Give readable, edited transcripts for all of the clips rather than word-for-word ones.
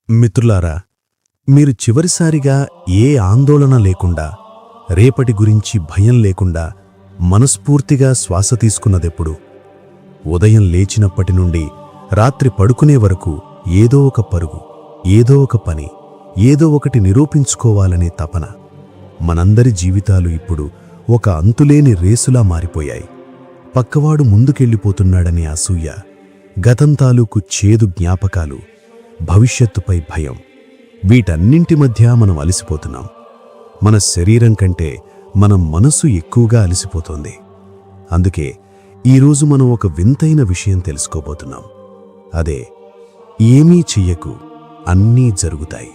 మిత్రులారా, మీరు చివరిసారిగా ఏ ఆందోళన లేకుండా, రేపటి గురించి భయం లేకుండా మనస్ఫూర్తిగా శ్వాస తీసుకున్నదెప్పుడు? ఉదయం లేచినప్పటి నుండి రాత్రి పడుకునే వరకు ఏదో ఒక పరుగు, ఏదో ఒక పని, ఏదో ఒకటి నిరూపించుకోవాలనే తపన. మనందరి జీవితాలు ఇప్పుడు ఒక అంతులేని రేసులా మారిపోయాయి. పక్కవాడు ముందుకెళ్ళిపోతున్నాడనే అసూయ, గతం తాలూకు చేదు జ్ఞాపకాలు, భవిష్యత్తుపై భయం. వీటన్నింటి మధ్య మనం అలసిపోతున్నాం. మన శరీరం కంటే మన మనసు ఎక్కువగా అలసిపోతోంది. అందుకే ఈరోజు మనం ఒక వింతైన విషయం తెలుసుకోబోతున్నాం. అదే, ఏమీ చెయ్యకు, అన్నీ జరుగుతాయి.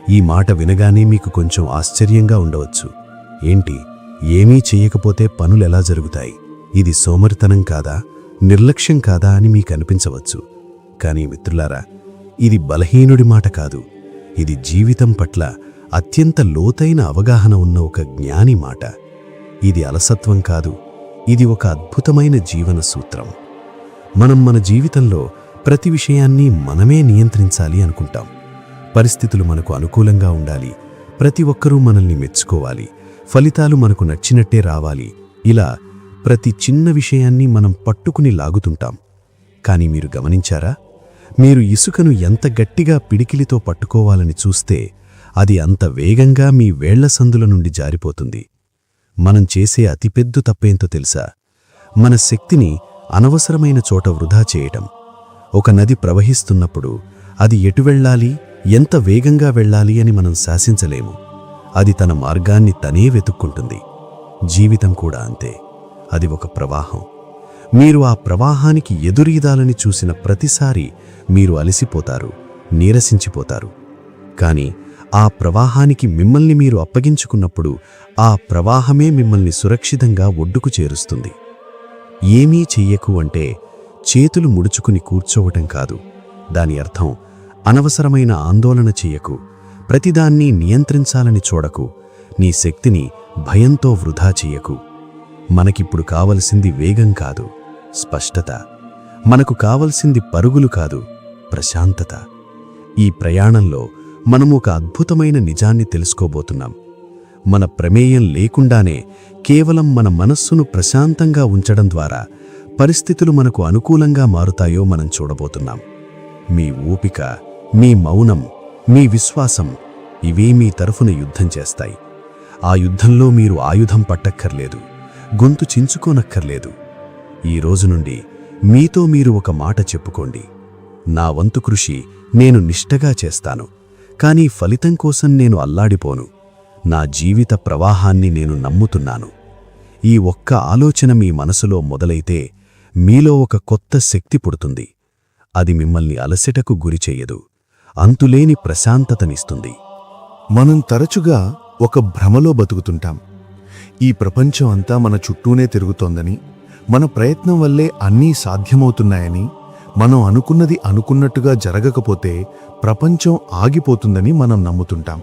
ఈ మాట వినగానే మీకు కొంచెం ఆశ్చర్యంగా ఉండవచ్చు. ఏంటి, ఏమీ చెయ్యకపోతే పనులెలా జరుగుతాయి? ఇది సోమరితనం కాదా, నిర్లక్ష్యం కాదా అని మీకు అనిపించవచ్చు. కానీ మిత్రులారా, ఇది బలహీనుడి మాట కాదు. ఇది జీవితం పట్ల అత్యంత లోతైన అవగాహన ఉన్న ఒక జ్ఞాని మాట. ఇది అలసత్వం కాదు, ఇది ఒక అద్భుతమైన జీవన సూత్రం. మనం మన జీవితంలో ప్రతి విషయాన్ని మనమే నియంత్రించాలి అనుకుంటాం. పరిస్థితులు మనకు అనుకూలంగా ఉండాలి, ప్రతి ఒక్కరూ మనల్ని మెచ్చుకోవాలి, ఫలితాలు మనకు నచ్చినట్టే రావాలి. ఇలా ప్రతి చిన్న విషయాన్ని మనం పట్టుకుని లాగుతుంటాం. కానీ మీరు గమనించారా? మీరు ఇసుకను ఎంత గట్టిగా పిడికిలితో పట్టుకోవాలని చూస్తే అది అంత వేగంగా మీ వేళ్ల సందుల నుండి జారిపోతుంది. మనం చేసే అతిపెద్ద తప్పేంతో తెలుసా? మన శక్తిని అనవసరమైన చోట వృధా చేయటం. ఒక నది ప్రవహిస్తున్నప్పుడు అది ఎటు వెళ్ళాలి, ఎంత వేగంగా వెళ్ళాలి అని మనం శాసించలేము. అది తన మార్గాన్ని తనే వెతుక్కుంటుంది. జీవితం కూడా అంతే. అది ఒక ప్రవాహం. మీరు ఆ ప్రవాహానికి ఎదురీదాలని చూసిన ప్రతిసారి మీరు అలసిపోతారు, నీరసించిపోతారు. కానీ ఆ ప్రవాహానికి మిమ్మల్ని మీరు అప్పగించుకున్నప్పుడు ఆ ప్రవాహమే మిమ్మల్ని సురక్షితంగా ఒడ్డుకు చేరుస్తుంది. ఏమీ చెయ్యకు అంటే చేతులు ముడుచుకుని కూర్చోవటం కాదు. దాని అర్థం, అనవసరమైన ఆందోళన చెయ్యకు, ప్రతిదాన్ని నియంత్రించాలని చూడకు, నీ శక్తిని భయంతో వృధా చెయ్యకు. మనకిప్పుడు కావలసింది వేగం కాదు, స్పష్టత. మనకు కావలసింది పరుగులు కాదు, ప్రశాంతత. ఈ ప్రయాణంలో మనం ఒక అద్భుతమైన నిజాన్ని తెలుసుకోబోతున్నాం. మన ప్రమేయం లేకుండానే కేవలం మన మనస్సును ప్రశాంతంగా ఉంచడం ద్వారా పరిస్థితులు మనకు అనుకూలంగా మారుతాయో మనం చూడబోతున్నాం. మీ ఓపిక, మీ మౌనం, మీ విశ్వాసం, ఇవే మీ తరఫున యుద్ధం చేస్తాయి. ఆ యుద్ధంలో మీరు ఆయుధం పట్టక్కర్లేదు, గొంతు చించుకోనక్కర్లేదు. ఈ రోజు నుండి మీతో మీరు ఒక మాట చెప్పుకోండి: నా వంతు కృషి నేను నిష్టగా చేస్తాను, కానీ ఫలితం కోసం నేను అల్లాడిపోను. నా జీవిత ప్రవాహాన్ని నేను నమ్ముతున్నాను. ఈ ఒక్క ఆలోచన మీ మనసులో మొదలైతే మీలో ఒక కొత్త శక్తి పుడుతుంది. అది మిమ్మల్ని అలసటకు గురిచెయ్యదు, అంతులేని ప్రశాంతతనిస్తుంది. మనం తరచుగా ఒక భ్రమలో బతుకుతుంటాం. ఈ ప్రపంచం అంతా మన చుట్టూనే తిరుగుతోందని, మన ప్రయత్నం వల్లే అన్నీ సాధ్యమవుతున్నాయని, మనం అనుకున్నది అనుకున్నట్టుగా జరగకపోతే ప్రపంచం ఆగిపోతుందని మనం నమ్ముతుంటాం.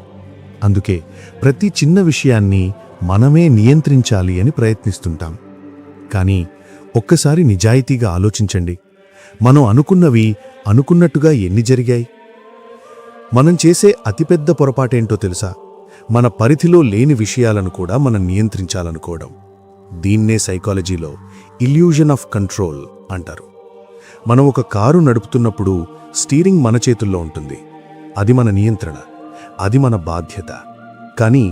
అందుకే ప్రతి చిన్న విషయాన్ని మనమే నియంత్రించాలి అని ప్రయత్నిస్తుంటాం. కానీ ఒక్కసారి నిజాయితీగా ఆలోచించండి. మనం అనుకున్నవి అనుకున్నట్టుగా ఎన్ని జరిగాయి? మనం చేసే అతిపెద్ద పొరపాటేంటో తెలుసా? మన పరిధిలో లేని విషయాలను కూడా మనం నియంత్రించాలనుకోవడం. దీన్నే సైకాలజీలో ఇల్యూజన్ ఆఫ్ కంట్రోల్ అంటారు. మనం ఒక కారు నడుపుతున్నప్పుడు స్టీరింగ్ మన చేతుల్లో ఉంటుంది. అది మన నియంత్రణ, అది మన బాధ్యత. కానీ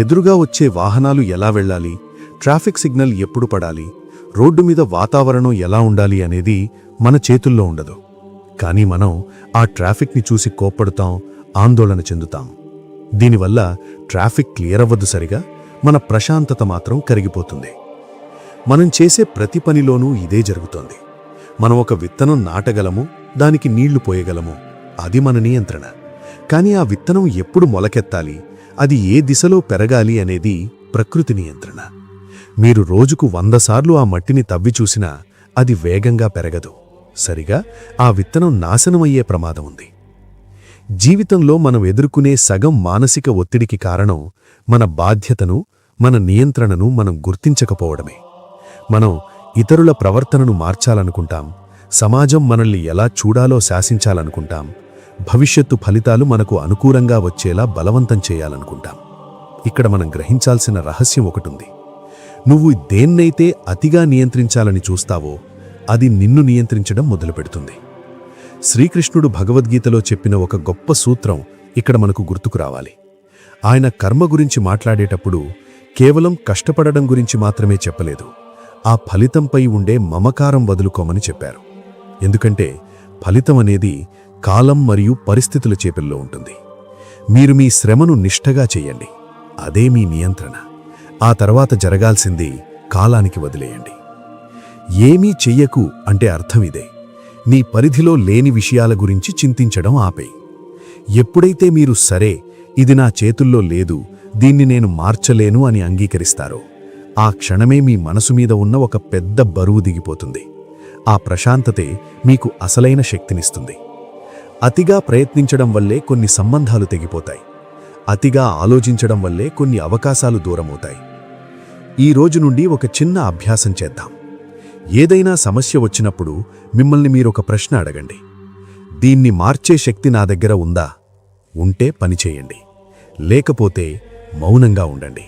ఎదురుగా వచ్చే వాహనాలు ఎలా వెళ్ళాలి, ట్రాఫిక్ సిగ్నల్ ఎప్పుడు పడాలి, రోడ్డు మీద వాతావరణం ఎలా ఉండాలి అనేది మన చేతుల్లో ఉండదు. కానీ మనం ఆ ట్రాఫిక్ని చూసి కోప్పడుతాం, ఆందోళన చెందుతాం. దీనివల్ల ట్రాఫిక్ క్లియర్ అవ్వదు సరిగా, మన ప్రశాంతత మాత్రం కరిగిపోతుంది. మనం చేసే ప్రతి పనిలోనూ ఇదే జరుగుతోంది. మనం ఒక విత్తనం నాటగలము, దానికి నీళ్లు పోయగలము, అది మన నియంత్రణ. కానీ ఆ విత్తనం ఎప్పుడు మొలకెత్తాలి, అది ఏ దిశలో పెరగాలి అనేది ప్రకృతి నియంత్రణ. మీరు రోజుకు 100 సార్లు ఆ మట్టిని తవ్వి చూసినా అది వేగంగా పెరగదు. సరిగా ఆ విత్తనం నాశనమయ్యే ప్రమాదం ఉంది. జీవితంలో మనం ఎదుర్కొనే సగం మానసిక ఒత్తిడికి కారణం మన బాధ్యతను, మన నియంత్రణను మనం గుర్తించకపోవడమే. మనం ఇతరుల ప్రవర్తనను మార్చాలనుకుంటాం, సమాజం మనల్ని ఎలా చూడాలో శాసించాలనుకుంటాం, భవిష్యత్తు ఫలితాలు మనకు అనుకూలంగా వచ్చేలా బలవంతం చేయాలనుకుంటాం. ఇక్కడ మనం గ్రహించాల్సిన రహస్యం ఒకటుంది. నువ్వు దేన్నైతే అతిగా నియంత్రించాలని చూస్తావో అది నిన్ను నియంత్రించడం మొదలుపెడుతుంది. శ్రీకృష్ణుడు భగవద్గీతలో చెప్పిన ఒక గొప్ప సూత్రం ఇక్కడ మనకు గుర్తుకు రావాలి. ఆయన కర్మ గురించి మాట్లాడేటప్పుడు కేవలం కష్టపడడం గురించి మాత్రమే చెప్పలేదు, ఆ ఫలితంపై ఉండే మమకారం వదులుకోమని చెప్పారు. ఎందుకంటే ఫలితం అనేది కాలం మరియు పరిస్థితుల చేతుల్లో ఉంటుంది. మీరు మీ శ్రమను నిష్ఠగా చెయ్యండి, అదే మీ నియంత్రణ. ఆ తర్వాత జరగాల్సింది కాలానికి వదిలేయండి. ఏమీ చెయ్యకు అంటే అర్థమిదే, నీ పరిధిలో లేని విషయాల గురించి చింతించడం ఆపేయి. ఎప్పుడైతే మీరు సరే, ఇది నా చేతుల్లో లేదు, దీన్ని నేను మార్చలేను అని అంగీకరిస్తారో ఆ క్షణమే మీ మనసు మీద ఉన్న ఒక పెద్ద బరువు దిగిపోతుంది. ఆ ప్రశాంతతే మీకు అసలైన శక్తినిస్తుంది. అతిగా ప్రయత్నించడం వల్లే కొన్ని సంబంధాలు తెగిపోతాయి. అతిగా ఆలోచించడం వల్లే కొన్ని అవకాశాలు దూరమవుతాయి. ఈ రోజు నుండి ఒక చిన్న అభ్యాసం చేద్దాం. ఏదైనా సమస్య వచ్చినప్పుడు మిమ్మల్ని మీరొక ప్రశ్న అడగండి. దీన్ని మార్చే శక్తి నా దగ్గర ఉందా? ఉంటే పనిచేయండి, లేకపోతే మౌనంగా ఉండండి.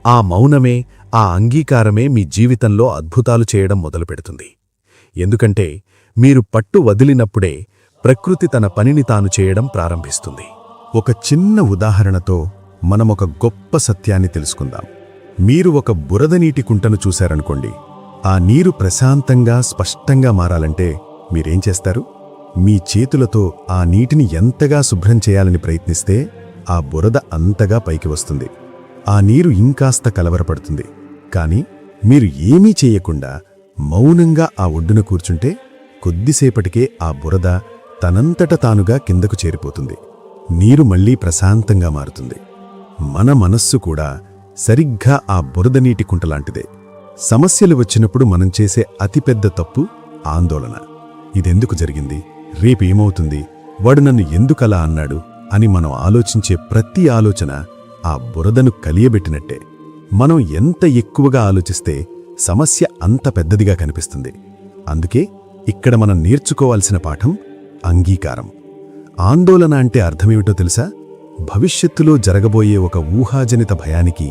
ఆ మౌనమే, ఆ అంగీకారమే మీ జీవితంలో అద్భుతాలు చేయడం మొదలుపెడుతుంది. ఎందుకంటే మీరు పట్టు వదిలినప్పుడే ప్రకృతి తన పనిని తాను చేయడం ప్రారంభిస్తుంది. ఒక చిన్న ఉదాహరణతో మనమొక గొప్ప సత్యాన్ని తెలుసుకుందాం. మీరు ఒక బురద నీటి కుంటను చూశారనుకోండి. ఆ నీరు ప్రశాంతంగా స్పష్టంగా మారాలంటే మీరేం చేస్తారు? మీ చేతులతో ఆ నీటిని ఎంతగా శుభ్రం చేయాలని ప్రయత్నిస్తే ఆ బురద అంతగా పైకి వస్తుంది. ఆ నీరు ఇంకాస్త కలవరపడుతుంది. కాని మీరు ఏమీ చేయకుండా మౌనంగా ఆ ఒడ్డున కూర్చుంటే కొద్దిసేపటికే ఆ బురద తనంతట తానుగా కిందకు చేరిపోతుంది. నీరు మళ్లీ ప్రశాంతంగా మారుతుంది. మన మనస్సు కూడా సరిగ్గా ఆ బురద నీటి కుంటలాంటిదే. సమస్యలు వచ్చినప్పుడు మనం చేసే అతిపెద్ద తప్పు ఆందోళన. ఇదెందుకు జరిగింది? రేపేమవుతుంది? వాడు నన్ను ఎందుకలా అన్నాడు అని మనం ఆలోచించే ప్రతి ఆలోచన ఆ బురదను కలియబెట్టినట్టే. మనం ఎంత ఎక్కువగా ఆలోచిస్తే సమస్య అంత పెద్దదిగా కనిపిస్తుంది. అందుకే ఇక్కడ మనం నేర్చుకోవాల్సిన పాఠం అంగీకారం. ఆందోళన అంటే అర్థమేమిటో తెలుసా? భవిష్యత్తులో జరగబోయే ఒక ఊహాజనిత భయానికి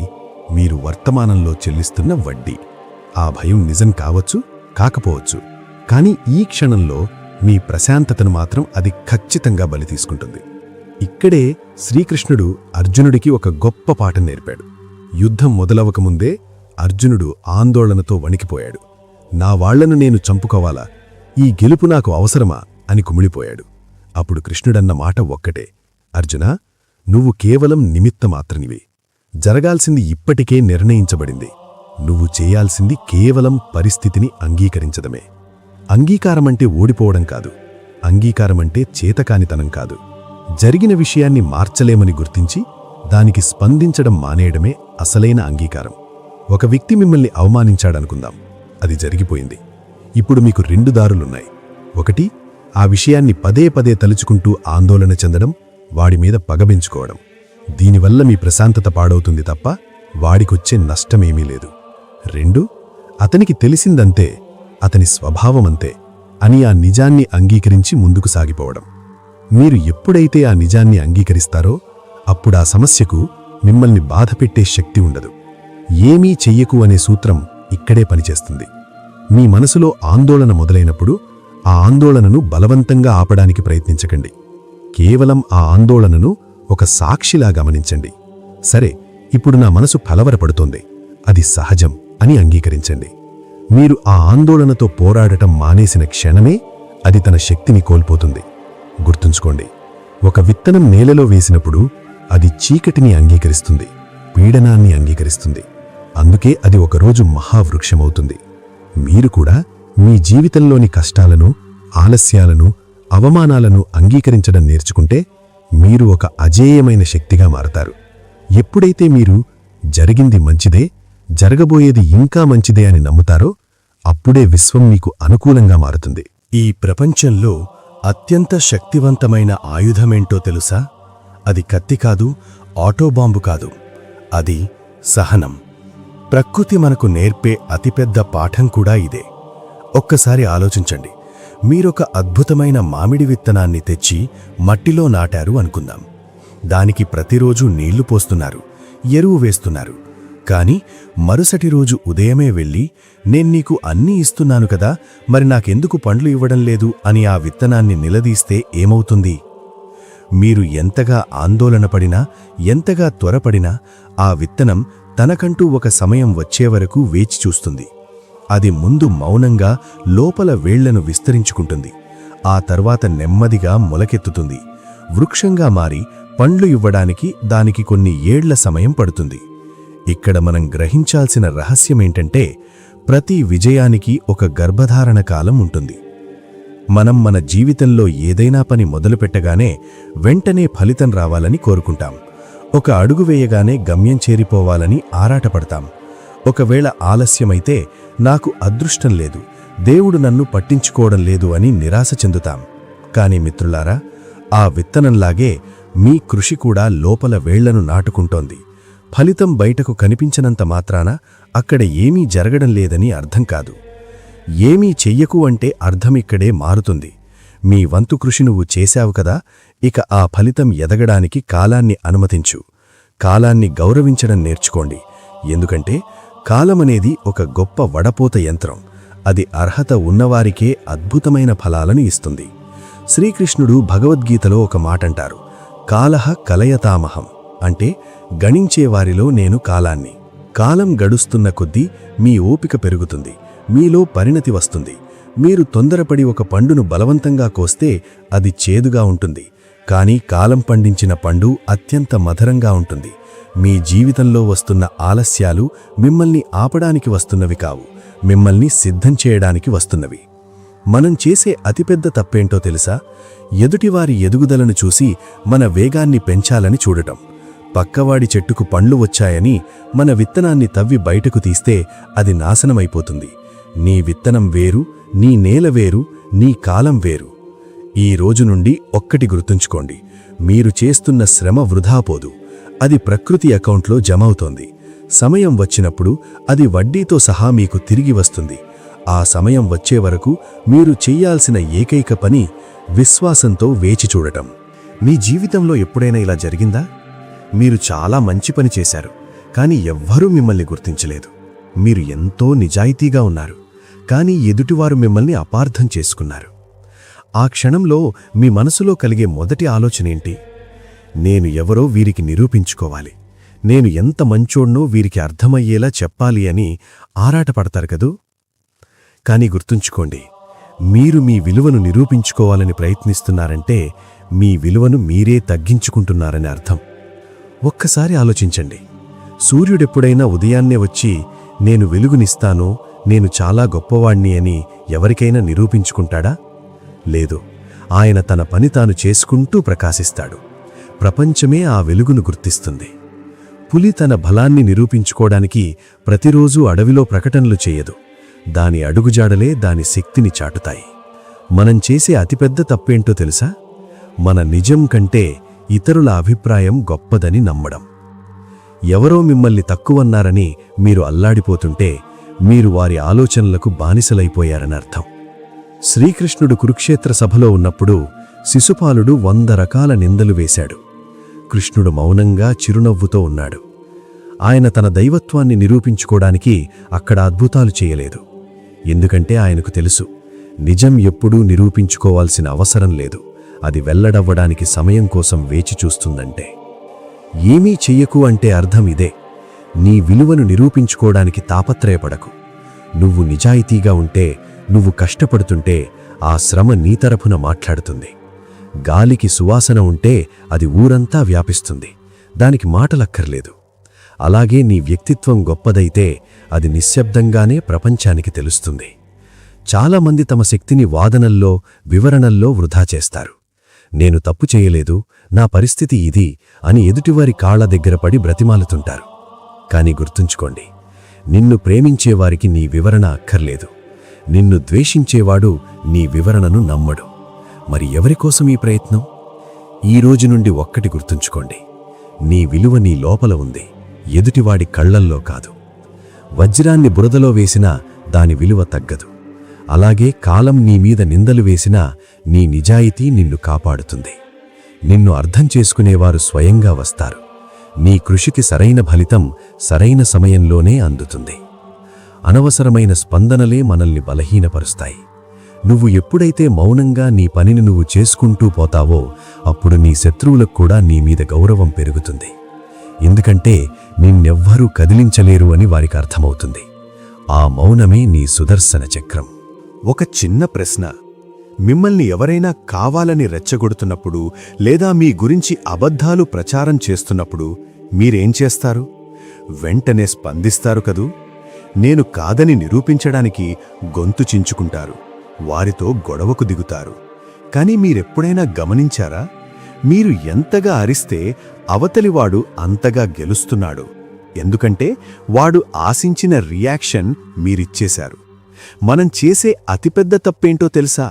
మీరు వర్తమానంలో చెల్లిస్తున్న వడ్డీ. ఆ భయం నిజం కావచ్చు, కాకపోవచ్చు, కానీ ఈ క్షణంలో మీ ప్రశాంతతను మాత్రం అది ఖచ్చితంగా బలి తీసుకుంటుంది. ఇక్కడే శ్రీకృష్ణుడు అర్జునుడికి ఒక గొప్ప పాఠం నేర్పాడు. యుద్ధం మొదలవకముందే అర్జునుడు ఆందోళనతో వణికిపోయాడు. నా వాళ్లను నేను చంపుకోవాలా? ఈ గెలుపు నాకు అవసరమా అని కుమిలిపోయాడు. అప్పుడు కృష్ణుడన్న మాట ఒక్కటే, అర్జునా, నువ్వు కేవలం నిమిత్తమాత్రనివి. జరగాల్సింది ఇప్పటికే నిర్ణయించబడింది. నువ్వు చేయాల్సింది కేవలం పరిస్థితిని అంగీకరించడమే. అంగీకారమంటే ఓడిపోవడం కాదు. అంగీకారమంటే చేతకానితనం కాదు. జరిగిన విషయాన్ని మార్చలేమని గుర్తించి దానికి స్పందించడం మానేయడమే అసలైన అంగీకారం. ఒక వ్యక్తి మిమ్మల్ని అవమానించాడనుకుందాం. అది జరిగిపోయింది. ఇప్పుడు మీకు 2 దారులున్నాయి. ఒకటి, ఆ విషయాన్ని పదే పదే తలుచుకుంటూ ఆందోళన చెందడం, వాడిమీద పగబెంచుకోవడం. దీనివల్ల మీ ప్రశాంతత పాడవుతుంది తప్ప వాడికొచ్చే నష్టమేమీ లేదు. 2, అతనికి తెలిసిందంతే, అతని స్వభావమంతే అని ఆ నిజాన్ని అంగీకరించి ముందుకు సాగిపోవడం. మీరు ఎప్పుడైతే ఆ నిజాన్ని అంగీకరిస్తారో అప్పుడా సమస్యకు మిమ్మల్ని బాధపెట్టే శక్తి ఉండదు. ఏమీ చెయ్యకు అనే సూత్రం ఇక్కడే పనిచేస్తుంది. మీ మనసులో ఆందోళన మొదలైనప్పుడు ఆ ఆందోళనను బలవంతంగా ఆపడానికి ప్రయత్నించకండి. కేవలం ఆ ఆందోళనను ఒక సాక్షిలా గమనించండి. సరే, ఇప్పుడు నా మనసు కలవరపడుతోంది, అది సహజం అని అంగీకరించండి. మీరు ఆ ఆందోళనతో పోరాడటం మానేసిన క్షణమే అది తన శక్తిని కోల్పోతుంది. గుర్తుంచుకోండి, ఒక విత్తనం నేలలో వేసినప్పుడు అది చీకటిని అంగీకరిస్తుంది, పీడనాన్ని అంగీకరిస్తుంది. అందుకే అది ఒకరోజు మహావృక్షమవుతుంది. మీరు కూడా మీ జీవితంలోని కష్టాలను, ఆలస్యాలను, అవమానాలను అంగీకరించడం నేర్చుకుంటే మీరు ఒక అజేయమైన శక్తిగా మారతారు. ఎప్పుడైతే మీరు జరిగింది మంచిదే, జరగబోయేది ఇంకా మంచిదే అని నమ్ముతారో అప్పుడే విశ్వం మీకు అనుకూలంగా మారుతుంది. ఈ ప్రపంచంలో అత్యంత శక్తివంతమైన ఆయుధమేంటో తెలుసా? అది కత్తి కాదు, ఆటోబాంబు కాదు, అది సహనం. ప్రకృతి మనకు నేర్పే అతిపెద్ద పాఠం కూడా ఇదే. ఒక్కసారి ఆలోచించండి, మీరొక అద్భుతమైన మామిడి విత్తనాన్ని తెచ్చి మట్టిలో నాటారు అనుకుందాం. దానికి ప్రతిరోజు నీళ్లు పోస్తున్నారు, ఎరువు వేస్తున్నారు. కాని మరుసటి రోజు ఉదయమే వెళ్ళి నేను నీకు అన్నీ ఇస్తున్నాను కదా, మరి నాకెందుకు పండ్లు ఇవ్వడం లేదు అని ఆ విత్తనాన్ని నిలదీస్తే ఏమవుతుంది? మీరు ఎంతగా ఆందోళనపడినా, ఎంతగా త్వరపడినా ఆ విత్తనం తనకంటూ ఒక సమయం వచ్చేవరకు వేచి చూస్తుంది. అది ముందు మౌనంగా లోపల వేళ్లను విస్తరించుకుంటుంది. ఆ తర్వాత నెమ్మదిగా మొలకెత్తుతుంది. వృక్షంగా మారి పండ్లు ఇవ్వడానికి దానికి కొన్ని ఏళ్ల సమయం పడుతుంది. ఇక్కడ మనం గ్రహించాల్సిన రహస్యమేంటంటే, ప్రతి విజయానికి ఒక గర్భధారణ కాలం ఉంటుంది. మనం మన జీవితంలో ఏదైనా పని మొదలుపెట్టగానే వెంటనే ఫలితం రావాలని కోరుకుంటాం. ఒక అడుగు వేయగానే గమ్యం చేరిపోవాలని ఆరాటపడతాం. ఒకవేళ ఆలస్యమైతే నాకు అదృష్టం లేదు, దేవుడు నన్ను పట్టించుకోవడం లేదు అని నిరాశ చెందుతాం. కాని మిత్రులారా, ఆ విత్తనంలాగే మీ కృషి కూడా లోపల వేళ్లను నాటుకుంటోంది. ఫలితం బయటకు కనిపించనంత మాత్రాన అక్కడ ఏమీ జరగడం లేదని అర్థం కాదు. ఏమీ చెయ్యకు అంటే అర్థమిక్కడే మారుతుంది. మీ వంతు కృషి నువ్వు చేశావు కదా, ఇక ఆ ఫలితం ఎదగడానికి కాలాన్ని అనుమతించు. కాలాన్ని గౌరవించడం నేర్చుకోండి. ఎందుకంటే కాలమనేది ఒక గొప్ప వడపోత యంత్రం. అది అర్హత ఉన్నవారికే అద్భుతమైన ఫలాలను ఇస్తుంది. శ్రీకృష్ణుడు భగవద్గీతలో ఒక మాటంటారు, కాలః కలయతామహం, అంటే గణించేవారిలో నేను కాలాన్ని. కాలం గడుస్తున్న కొద్దీ మీ ఓపిక పెరుగుతుంది, మీలో పరిణతి వస్తుంది. మీరు తొందరపడి ఒక పండును బలవంతంగా కోస్తే అది చేదుగా ఉంటుంది. కానీ కాలం పండించిన పండు అత్యంత మధురంగా ఉంటుంది. మీ జీవితంలో వస్తున్న ఆలస్యాలు మిమ్మల్ని ఆపడానికి వస్తున్నవి కావు, మిమ్మల్ని సిద్ధం చేయడానికి వస్తున్నవి. మనం చేసే అతిపెద్ద తప్పేంటో తెలుసా? ఎదుటివారి ఎదుగుదలను చూసి మన వేగాన్ని పెంచాలని చూడటం. పక్కవాడి చెట్టుకు పండ్లు వచ్చాయని మన విత్తనాన్ని తవ్వి బయటకు తీస్తే అది నాశనమైపోతుంది. నీ విత్తనం వేరు, నీ నేల వేరు, నీ కాలం వేరు. ఈ రోజు నుండి ఒక్కటి గుర్తుంచుకోండి, మీరు చేస్తున్న శ్రమ వృధా పోదు. అది ప్రకృతి అకౌంట్లో జమవుతోంది. సమయం వచ్చినప్పుడు అది వడ్డీతో సహా మీకు తిరిగి వస్తుంది. ఆ సమయం వచ్చే వరకు మీరు చెయ్యాల్సిన ఏకైక పని విశ్వాసంతో వేచి చూడటం. మీ జీవితంలో ఎప్పుడైనా ఇలా జరిగిందా? మీరు చాలా మంచి పని చేశారు, కానీ ఎవ్వరూ మిమ్మల్ని గుర్తించలేదు. మీరు ఎంతో నిజాయితీగా ఉన్నారు, కానీ ఎదుటివారు మిమ్మల్ని అపార్థం చేసుకున్నారు. ఆ క్షణంలో మీ మనసులో కలిగే మొదటి ఆలోచనేంటి? నేను ఎవరో వీరికి నిరూపించుకోవాలి, నేను ఎంత మంచోడ్నో వీరికి అర్థమయ్యేలా చెప్పాలి అని ఆరాటపడతారు కదూ. కానీ గుర్తుంచుకోండి, మీరు మీ విలువను నిరూపించుకోవాలని ప్రయత్నిస్తున్నారంటే మీ విలువను మీరే తగ్గించుకుంటున్నారని అర్థం. ఒక్కసారి ఆలోచించండి, సూర్యుడెప్పుడైనా ఉదయాన్నే వచ్చి నేను వెలుగునిస్తాను, నేను చాలా గొప్పవాణ్ణి అని ఎవరికైనా నిరూపించుకుంటాడా? లేదు. ఆయన తన పని తాను చేసుకుంటూ ప్రకాశిస్తాడు. ప్రపంచమే ఆ వెలుగును గుర్తిస్తుంది. పులి తన బలాన్ని నిరూపించుకోవడానికి ప్రతిరోజూ అడవిలో ప్రకటనలు చేయదు. దాని అడుగుజాడలే దాని శక్తిని చాటుతాయి. మనం చేసే అతిపెద్ద తప్పేంటో తెలుసా? మన నిజం కంటే ఇతరుల అభిప్రాయం గొప్పదని నమ్మడం. ఎవరో మిమ్మల్ని తక్కువన్నారని మీరు అల్లాడిపోతుంటే మీరు వారి ఆలోచనలకు బానిసలైపోయారని అర్థం. శ్రీకృష్ణుడు కురుక్షేత్ర సభలో ఉన్నప్పుడు శిశుపాలుడు 100 రకాల నిందలు వేశాడు. కృష్ణుడు మౌనంగా చిరునవ్వుతో ఉన్నాడు. ఆయన తన దైవత్వాన్ని నిరూపించుకోవడానికి అక్కడ అద్భుతాలు చేయలేదు. ఎందుకంటే ఆయనకు తెలుసు, నిజం ఎప్పుడూ నిరూపించుకోవాల్సిన అవసరం లేదు, అది వెల్లడవ్వడానికి సమయం కోసం వేచి చూస్తుందంటే. ఏమీ చెయ్యకు అంటే అర్థం ఇదే. నీ విలువను నిరూపించుకోవడానికి తాపత్రయపడకు. నువ్వు నిజాయితీగా ఉంటే, నువ్వు కష్టపడుతుంటే ఆ శ్రమ నీ తరపున మాట్లాడుతుంది. గాలికి సువాసన ఉంటే అది ఊరంతా వ్యాపిస్తుంది, దానికి మాటలక్కర్లేదు. అలాగే నీ వ్యక్తిత్వం గొప్పదైతే అది నిశ్శబ్దంగానే ప్రపంచానికి తెలుస్తుంది. చాలామంది తమ శక్తిని వాదనల్లో, వివరణల్లో వృధా చేస్తారు. నేను తప్పు చేయలేదు, నా పరిస్థితి ఇది అని ఎదుటివారి కాళ్ల దగ్గర పడి బ్రతిమాలుతుంటారు. కాని గుర్తుంచుకోండి, నిన్ను ప్రేమించేవారికి నీ వివరణ అక్కర్లేదు. నిన్ను ద్వేషించేవాడు నీ వివరణను నమ్మడు. మరి ఎవరికోసం ఈ ప్రయత్నం? ఈ రోజు నుండి ఒక్కటి గుర్తుంచుకోండి, నీ విలువ నీ లోపల ఉంది, ఎదుటివాడి కళ్లల్లో కాదు. వజ్రాన్ని బురదలో వేసినా దాని విలువ తగ్గదు. అలాగే కాలం నీ మీద నిందలు వేసినా నీ నిజాయితీ నిన్ను కాపాడుతుంది. నిన్ను అర్థం చేసుకునేవారు స్వయంగా వస్తారు. నీ కృషికి సరైన ఫలితం సరైన సమయంలోనే అందుతుంది. అనవసరమైన స్పందనలే మనల్ని బలహీనపరుస్తాయి. నువ్వు ఎప్పుడైతే మౌనంగా నీ పనిని నువ్వు చేసుకుంటూ పోతావో అప్పుడు నీ శత్రువులకు కూడా నీ మీద గౌరవం పెరుగుతుంది. ఎందుకంటే నిన్నెవ్వరూ కదిలించలేరు అని వారికి అర్థమవుతుంది. ఆ మౌనమే నీ సుదర్శన చక్రం. ఒక చిన్న ప్రశ్న. మిమ్మల్ని ఎవరైనా కావాలని రెచ్చగొడుతున్నప్పుడు లేదా మీ గురించి అబద్ధాలు ప్రచారం చేస్తున్నప్పుడు మీరేం చేస్తారు? వెంటనే స్పందిస్తారు కదూ? నేను కాదని నిరూపించడానికి గొంతు చించుకుంటారు. వారితో గొడవకు దిగుతారు. కాని మీరెప్పుడైనా గమనించారా? మీరు ఎంతగా అరిస్తే అవతలివాడు అంతగా గెలుస్తున్నాడు. ఎందుకంటే వాడు ఆశించిన రియాక్షన్ మీరిచ్చేశారు. మనం చేసే అతిపెద్ద తప్పేంటో తెలుసా?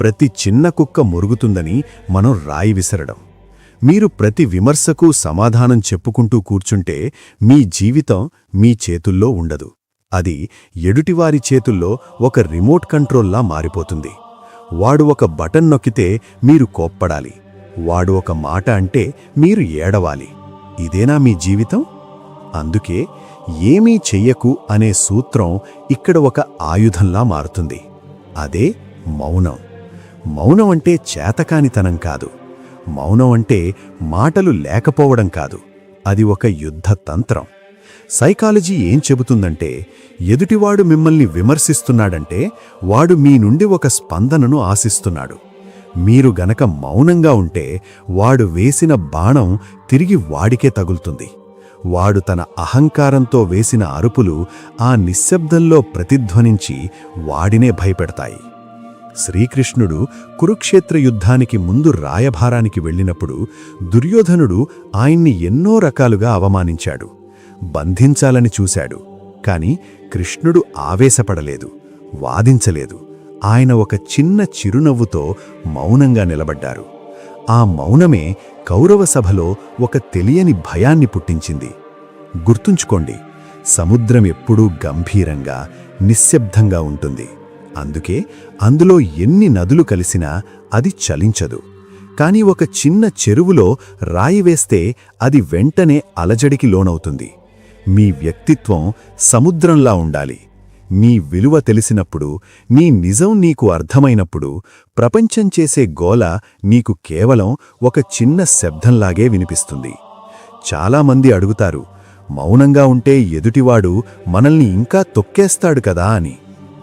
ప్రతి చిన్న కుక్క మురుగుతుందని మనం రాయి విసరడం. మీరు ప్రతి విమర్శకు సమాధానం చెప్పుకుంటూ కూర్చుంటే మీ జీవితం మీ చేతుల్లో ఉండదు. అది ఎదుటివారి చేతుల్లో ఒక రిమోట్ కంట్రోల్లా మారిపోతుంది. వాడు ఒక బటన్ నొక్కితే మీరు కోప్పడాలి. వాడు ఒక మాట అంటే మీరు ఏడవాలి. ఇదేనా మీ జీవితం? అందుకే ఏమీ చెయ్యకు అనే సూత్రం ఇక్కడ ఒక ఆయుధంలా మారుతుంది. అదే మౌనం. మౌనం అంటే చేతకానితనం కాదు. మౌనం అంటే మాటలు లేకపోవడం కాదు. అది ఒక యుద్ధ తంత్రం. సైకాలజీ ఏం చెబుతుందంటే ఎదుటివాడు మిమ్మల్ని విమర్శిస్తున్నాడంటే వాడు మీ నుండి ఒక స్పందనను ఆశిస్తున్నాడు. మీరు గనక మౌనంగా ఉంటే వాడు వేసిన బాణం తిరిగి వాడికే తగులుతుంది. వాడు తన అహంకారంతో వేసిన అరుపులు ఆ నిశ్శబ్దంలో ప్రతిధ్వనించి వాడినే భయపెడతాయి. శ్రీకృష్ణుడు కురుక్షేత్ర యుద్ధానికి ముందు రాయభారానికి వెళ్ళినప్పుడు దుర్యోధనుడు ఆయన్ని ఎన్నో రకాలుగా అవమానించాడు, బంధించాలని చూశాడు. కాని కృష్ణుడు ఆవేశపడలేదు, వాదించలేదు. ఆయన ఒక చిన్న చిరునవ్వుతో మౌనంగా నిలబడ్డారు. ఆ మౌనమే కౌరవ సభలో ఒక తెలియని భయాన్ని పుట్టించింది. గుర్తుంచుకోండి, సముద్రం ఎప్పుడూ గంభీరంగా, నిశ్శబ్దంగా ఉంటుంది. అందుకే అందులో ఎన్ని నదులు కలిసినా అది చలించదు. కాని ఒక చిన్న చెరువులో రాయి వేస్తే అది వెంటనే అలజడికి లోనవుతుంది. మీ వ్యక్తిత్వం సముద్రంలా ఉండాలి. నీ విలువ తెలిసినప్పుడు, నీ నిజం నీకు అర్థమైనప్పుడు ప్రపంచం చేసే గోల నీకు కేవలం ఒక చిన్న శబ్దంలాగే వినిపిస్తుంది. చాలామంది అడుగుతారు, మౌనంగా ఉంటే ఎదుటివాడు మనల్ని ఇంకా తొక్కేస్తాడు కదా అని.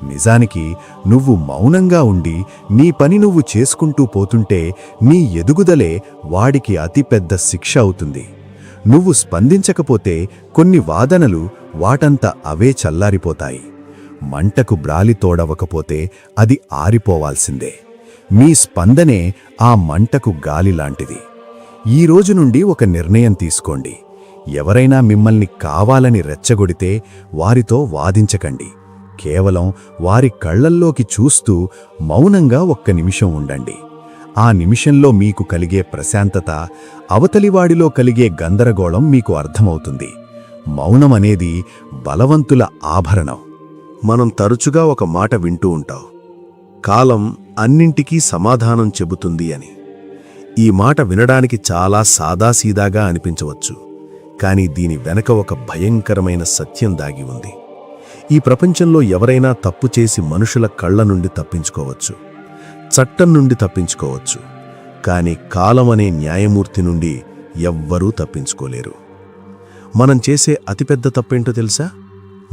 నిజానికి నువ్వు మౌనంగా ఉండి నీ పని నువ్వు చేసుకుంటూ పోతుంటే నీ ఎదుగుదలే వాడికి అతిపెద్ద శిక్ష అవుతుంది. నువ్వు స్పందించకపోతే కొన్ని వాదనలు వాటంత అవే చల్లారిపోతాయి. మంటకు బ్రాలి తోడవకపోతే అది ఆరిపోవాల్సిందే. మీ స్పందనే ఆ మంటకు గాలిలాంటిది. ఈ రోజు నుండి ఒక నిర్ణయం తీసుకోండి. ఎవరైనా మిమ్మల్ని కావాలని రెచ్చగొడితే వారితో వాదించకండి. కేవలం వారి కళ్లల్లోకి చూస్తూ మౌనంగా ఒక్క నిమిషం ఉండండి. ఆ నిమిషంలో మీకు కలిగే ప్రశాంతత, అవతలివాడిలో కలిగే గందరగోళం మీకు అర్థమవుతుంది. మౌనమనేది బలవంతుల ఆభరణం. మనం తరచుగా ఒక మాట వింటూ ఉంటాం, కాలం అన్నింటికీ సమాధానం చెబుతుంది అని. ఈ మాట వినడానికి చాలా సాదాసీదాగా అనిపించవచ్చు. కాని దీని వెనక ఒక భయంకరమైన సత్యం దాగి ఉంది. ఈ ప్రపంచంలో ఎవరైనా తప్పు చేసి మనుషుల కళ్ల నుండి తప్పించుకోవచ్చు, చట్టం నుండి తప్పించుకోవచ్చు. కాని కాలం అనే న్యాయమూర్తి నుండి ఎవ్వరూ తప్పించుకోలేరు. మనం చేసే అతిపెద్ద తప్పేంటో తెలుసా?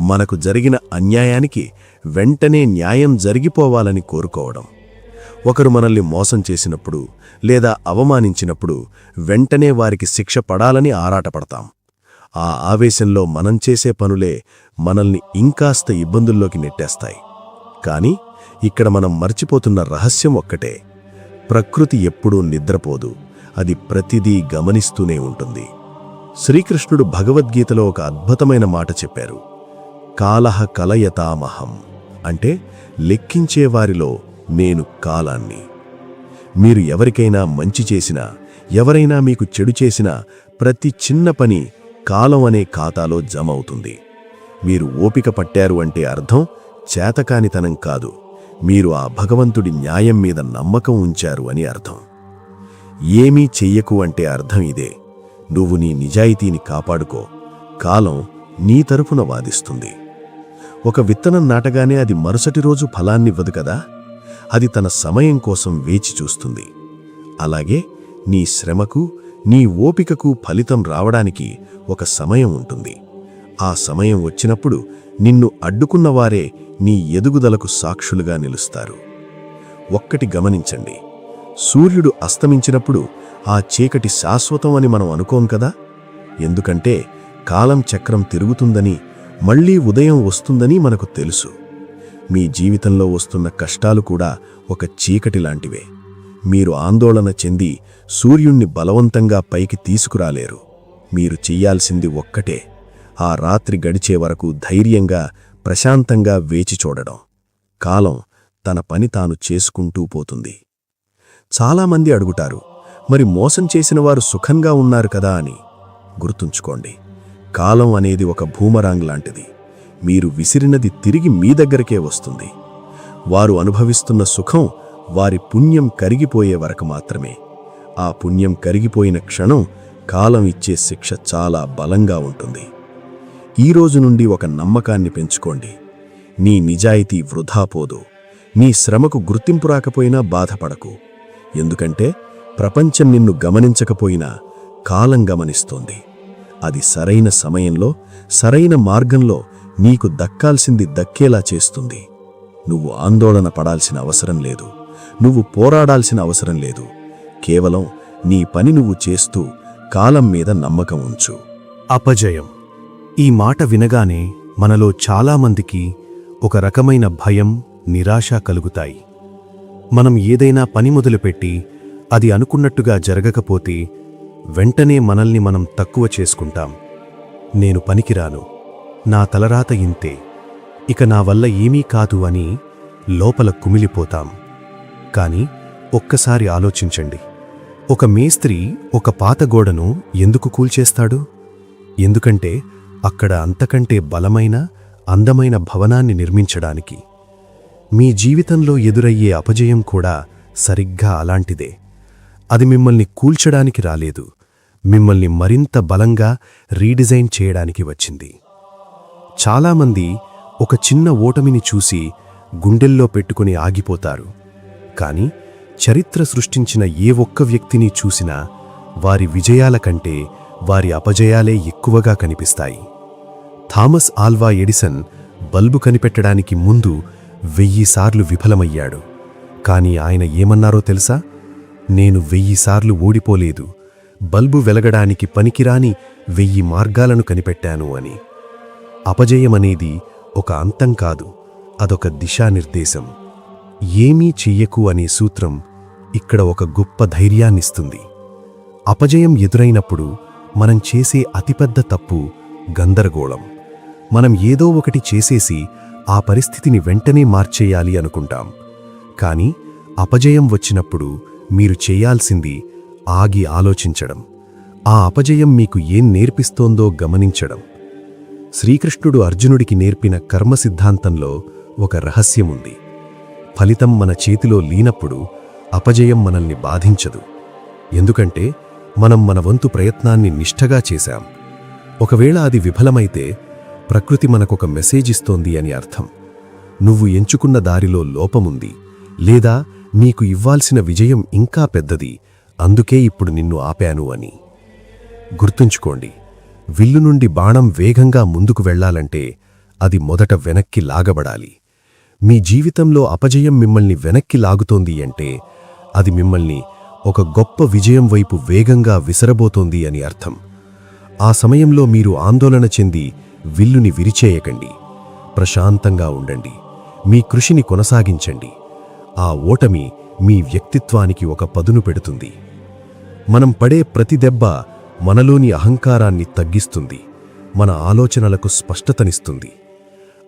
మనకు జరిగిన అన్యాయానికి వెంటనే న్యాయం జరిగిపోవాలని కోరుకోవడం. ఒకరు మనల్ని మోసం చేసినప్పుడు లేదా అవమానించినప్పుడు వెంటనే వారికి శిక్ష పడాలని ఆరాటపడతాం. ఆ ఆవేశంలో మనం చేసే పనులే మనల్ని ఇంకాస్త ఇబ్బందుల్లోకి నెట్టేస్తాయి. కాని ఇక్కడ మనం మర్చిపోతున్న రహస్యం ఒక్కటే, ప్రకృతి ఎప్పుడూ నిద్రపోదు, అది ప్రతిదీ గమనిస్తూనే ఉంటుంది. శ్రీకృష్ణుడు భగవద్గీతలో ఒక అద్భుతమైన మాట చెప్పారు, కాలః కలయతామహం, అంటే లెక్కించేవారిలో నేను కాలాన్ని. మీరు ఎవరికైనా మంచి చేసినా, ఎవరైనా మీకు చెడు చేసినా ప్రతి చిన్న పని కాలం అనే ఖాతాలో జమ అవుతుంది. మీరు ఓపిక పట్టారు అంటే అర్థం చేతకానితనం కాదు, మీరు ఆ భగవంతుడి న్యాయం మీద నమ్మకం ఉంచారు అని అర్థం. ఏమీ చెయ్యకు అంటే అర్థం ఇదే. నువ్వు నీ నిజాయితీని కాపాడుకో, కాలం నీ తరపున వాదిస్తుంది. ఒక విత్తనం నాటగానే అది మరుసటి రోజు ఫలాన్నివ్వదు కదా, అది తన సమయం కోసం వేచి చూస్తుంది. అలాగే నీ శ్రమకు, నీ ఓపికకు ఫలితం రావడానికి ఒక సమయం ఉంటుంది. ఆ సమయం వచ్చినప్పుడు నిన్ను అడ్డుకున్నవారే నీ ఎదుగుదలకు సాక్షులుగా నిలుస్తారు. ఒక్కటి గమనించండి, సూర్యుడు అస్తమించినప్పుడు ఆ చీకటి శాశ్వతం అని మనం అనుకోం కదా. ఎందుకంటే కాలం చక్రం తిరుగుతుందని, మళ్లీ ఉదయం వస్తుందని మనకు తెలుసు. మీ జీవితంలో వస్తున్న కష్టాలు కూడా ఒక చీకటి లాంటివే. మీరు ఆందోళన చెంది సూర్యుణ్ణి బలవంతంగా పైకి తీసుకురాలేరు. మీరు చెయ్యాల్సింది ఒక్కటే, ఆ రాత్రి గడిచే వరకు ధైర్యంగా, ప్రశాంతంగా వేచి చూడడం. కాలం తన పని తాను చేసుకుంటూ పోతుంది. చాలామంది అడుగుతారు, మరి మోసం చేసినవారు సుఖంగా ఉన్నారు కదా అని. గుర్తుంచుకోండి, కాలం అనేది ఒక బూమరాంగ్ లాంటిది. మీరు విసిరినది తిరిగి మీ దగ్గరకే వస్తుంది. వారు అనుభవిస్తున్న సుఖం వారి పుణ్యం కరిగిపోయే వరకు మాత్రమే. ఆ పుణ్యం కరిగిపోయిన క్షణం కాలం ఇచ్చే శిక్ష చాలా బలంగా ఉంటుంది. ఈ రోజు నుండి ఒక నమ్మకాన్ని పెంచుకోండి. నీ నిజాయితీ వృధా పోదు. నీ శ్రమకు గుర్తింపు రాకపోయినా బాధపడకు. ఎందుకంటే ప్రపంచం నిన్ను గమనించకపోయినా కాలం గమనిస్తోంది. అది సరైన సమయంలో, సరైన మార్గంలో నీకు దక్కాల్సింది దక్కేలా చేస్తుంది. నువ్వు ఆందోళన పడాల్సిన అవసరం లేదు. నువ్వు పోరాడాల్సిన అవసరం లేదు. కేవలం నీ పని నువ్వు చేస్తూ కాలం మీద నమ్మకం ఉంచు. అపజయం. ఈ మాట వినగానే మనలో చాలామందికి ఒక రకమైన భయం, నిరాశ కలుగుతాయి. మనం ఏదైనా పని మొదలుపెట్టి అది అనుకున్నట్టుగా జరగకపోతే వెంటనే మనల్ని మనం తక్కువ చేసుకుంటాం. నేను పనికిరాను, నా తలరాత ఇంతే, ఇక నా వల్ల ఏమీ కాదు అని లోపల కుమిలిపోతాం. కాని ఒక్కసారి ఆలోచించండి, ఒక మేస్త్రి ఒక పాత గోడను ఎందుకు కూల్చేస్తాడు? ఎందుకంటే అక్కడ అంతకంటే బలమైన, అందమైన భవనాన్ని నిర్మించడానికి. మీ జీవితంలో ఎదురయ్యే అపజయం కూడా సరిగ్గా అలాంటిదే. అది మిమ్మల్ని కూల్చడానికి రాలేదు, మిమ్మల్ని మరింత బలంగా రీడిజైన్ చేయడానికి వచ్చింది. చాలామంది ఒక చిన్న ఓటమిని చూసి గుండెల్లో పెట్టుకుని ఆగిపోతారు. కాని చరిత్ర సృష్టించిన ఏ ఒక్క వ్యక్తిని చూసినా వారి విజయాల కంటే వారి అపజయాలే ఎక్కువగా కనిపిస్తాయి. థామస్ ఆల్వా ఎడిసన్ బల్బు కనిపెట్టడానికి ముందు 1000 సార్లు విఫలమయ్యాడు. కాని ఆయన ఏమన్నారో తెలుసా? నేను 1000 సార్లు ఓడిపోలేదు, బల్బు వెలగడానికి పనికిరాని 1000 మార్గాలను కనిపెట్టాను అని. అపజయమనేది ఒక అంతం కాదు, అదొక దిశానిర్దేశం. ఏమీ చెయ్యకు అనే సూత్రం ఇక్కడ ఒక గొప్ప ధైర్యాన్నిస్తుంది. అపజయం ఎదురైనప్పుడు మనం చేసే అతిపెద్ద తప్పు గందరగోళం. మనం ఏదో ఒకటి చేసేసి ఆ పరిస్థితిని వెంటనే మార్చేయాలి అనుకుంటాం. కాని అపజయం వచ్చినప్పుడు మీరు చేయాల్సింది ఆగి ఆలోచించడం. ఆ అపజయం మీకు ఏం నేర్పిస్తోందో గమనించడం. శ్రీకృష్ణుడు అర్జునుడికి నేర్పిన కర్మ సిద్ధాంతంలో ఒక రహస్యముంది. ఫలితం మన చేతిలో లేనప్పుడు అపజయం మనల్ని బాధించదు. ఎందుకంటే మనం మన వంతు ప్రయత్నాన్ని నిష్ఠగా చేశాం. ఒకవేళ అది విఫలమైతే ప్రకృతి మనకొక మెసేజ్ ఇస్తోంది అని అర్థం. నువ్వు ఎంచుకున్న దారిలో లోపముంది, లేదా నీకు ఇవ్వాల్సిన విజయం ఇంకా పెద్దది, అందుకే ఇప్పుడు నిన్ను ఆపాను అని. గుర్తుంచుకోండి, విల్లు నుండి బాణం వేగంగా ముందుకు వెళ్లాలంటే అది మొదట వెనక్కి లాగబడాలి. మీ జీవితంలో అపజయం మిమ్మల్ని వెనక్కి లాగుతోంది అంటే అది మిమ్మల్ని ఒక గొప్ప విజయం వైపు వేగంగా విసరబోతోంది అని అర్థం. ఆ సమయంలో మీరు ఆందోళన చెంది విల్లుని విరిచేయకండి. ప్రశాంతంగా ఉండండి, మీ కృషిని కొనసాగించండి. ఆ ఓటమి మీ వ్యక్తిత్వానికి ఒక పదును పెడుతుంది. మనం పడే ప్రతి దెబ్బ మనలోని అహంకారాన్ని తగ్గిస్తుంది, మన ఆలోచనలకు స్పష్టతనిస్తుంది.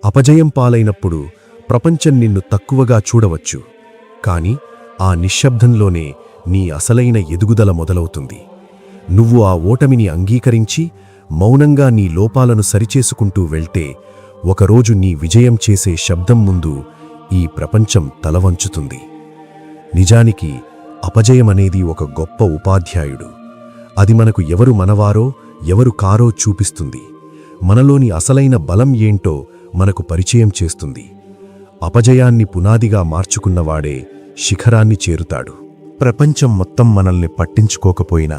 అపజయం పాలైనప్పుడు ప్రపంచం నిన్ను తక్కువగా చూడవచ్చు, కాని ఆ నిశ్శబ్దంలోనే నీ అసలైన ఎదుగుదల మొదలవుతుంది. నువ్వు ఆ ఓటమిని అంగీకరించి మౌనంగా నీ లోపాలను సరిచేసుకుంటూ వెళ్తే ఒకరోజు నీ విజయం చేసే శబ్దం ముందు ఈ ప్రపంచం తలవంచుతుంది. నిజానికి అపజయమనేది ఒక గొప్ప ఉపాధ్యాయుడు. అది మనకు ఎవరు మనవారో ఎవరు కారో చూపిస్తుంది. మనలోని అసలైన బలం ఏంటో మనకు పరిచయం చేస్తుంది. అపజయాన్ని పునాదిగా మార్చుకున్నవాడే శిఖరాన్ని చేరుతాడు. ప్రపంచం మొత్తం మనల్ని పట్టించుకోకపోయినా,